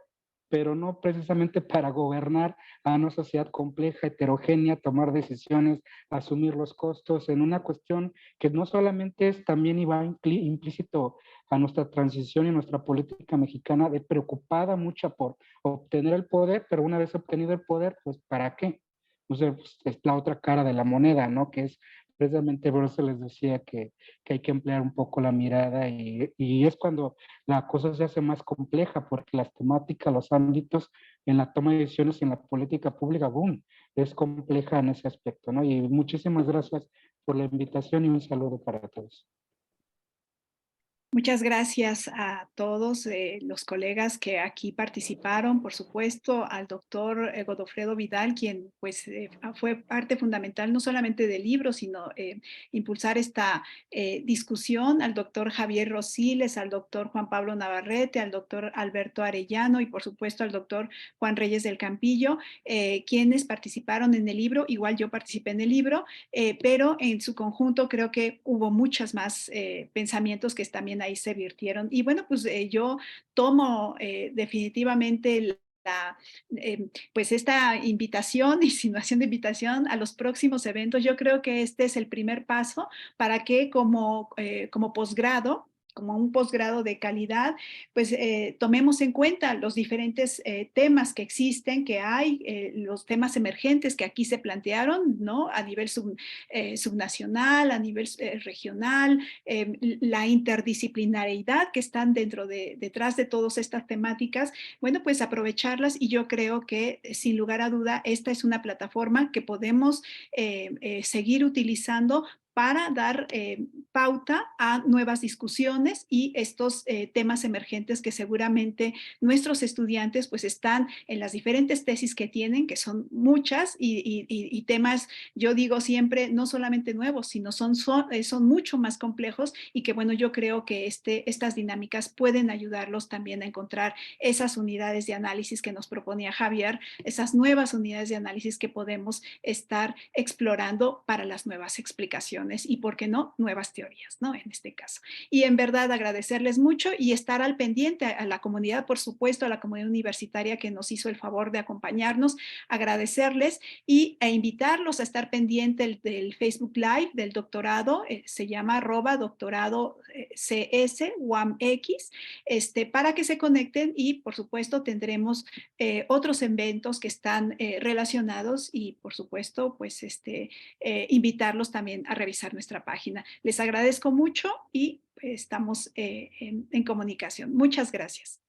pero no precisamente para gobernar a una sociedad compleja, heterogénea, tomar decisiones, asumir los costos en una cuestión que no solamente es también y va implícito a nuestra transición y nuestra política mexicana de preocupada mucha por obtener el poder, pero una vez obtenido el poder, pues ¿para qué? O sea, pues, es la otra cara de la moneda, ¿no? Que es precisamente por eso les decía que hay que emplear un poco la mirada y es cuando la cosa se hace más compleja porque las temáticas, los ámbitos en la toma de decisiones y en la política pública, boom, es compleja en ese aspecto, ¿no? Y muchísimas gracias por la invitación y un saludo para todos. Muchas gracias a todos los colegas que aquí participaron, por supuesto, al doctor Godofredo Vidal, quien pues fue parte fundamental no solamente del libro, sino impulsar esta discusión, al doctor Javier Rosiles, al doctor Juan Pablo Navarrete, al doctor Alberto Arellano y por supuesto al doctor Juan Reyes del Campillo, quienes participaron en el libro. Igual yo participé en el libro, pero en su conjunto creo que hubo muchos más pensamientos que también ahí se virtieron. Y bueno, pues yo tomo definitivamente pues esta invitación, insinuación de invitación a los próximos eventos. Yo creo que este es el primer paso para que como posgrado, como un posgrado de calidad, pues tomemos en cuenta los diferentes temas que existen, que hay, los temas emergentes que aquí se plantearon, ¿no? A nivel subnacional, a nivel regional, la interdisciplinariedad que están detrás de todas estas temáticas, bueno, pues aprovecharlas y yo creo que sin lugar a duda esta es una plataforma que podemos seguir utilizando para dar pauta a nuevas discusiones y estos temas emergentes que seguramente nuestros estudiantes pues están en las diferentes tesis que tienen, que son muchas y temas, yo digo siempre, no solamente nuevos, sino son mucho más complejos y que bueno, yo creo que estas dinámicas pueden ayudarlos también a encontrar esas unidades de análisis que nos proponía Javier, esas nuevas unidades de análisis que podemos estar explorando para las nuevas explicaciones opiniones y, ¿por qué no?, nuevas teorías, ¿no? En este caso. Y en verdad agradecerles mucho y estar al pendiente a la comunidad, por supuesto, a la comunidad universitaria que nos hizo el favor de acompañarnos, agradecerles e invitarlos a estar pendiente del Facebook Live del doctorado, se llama @doctorado CS UAMX, para que se conecten y, por supuesto, tendremos otros eventos que están relacionados y, por supuesto, pues invitarlos también a revisar nuestra página. Les agradezco mucho y estamos en comunicación. Muchas gracias.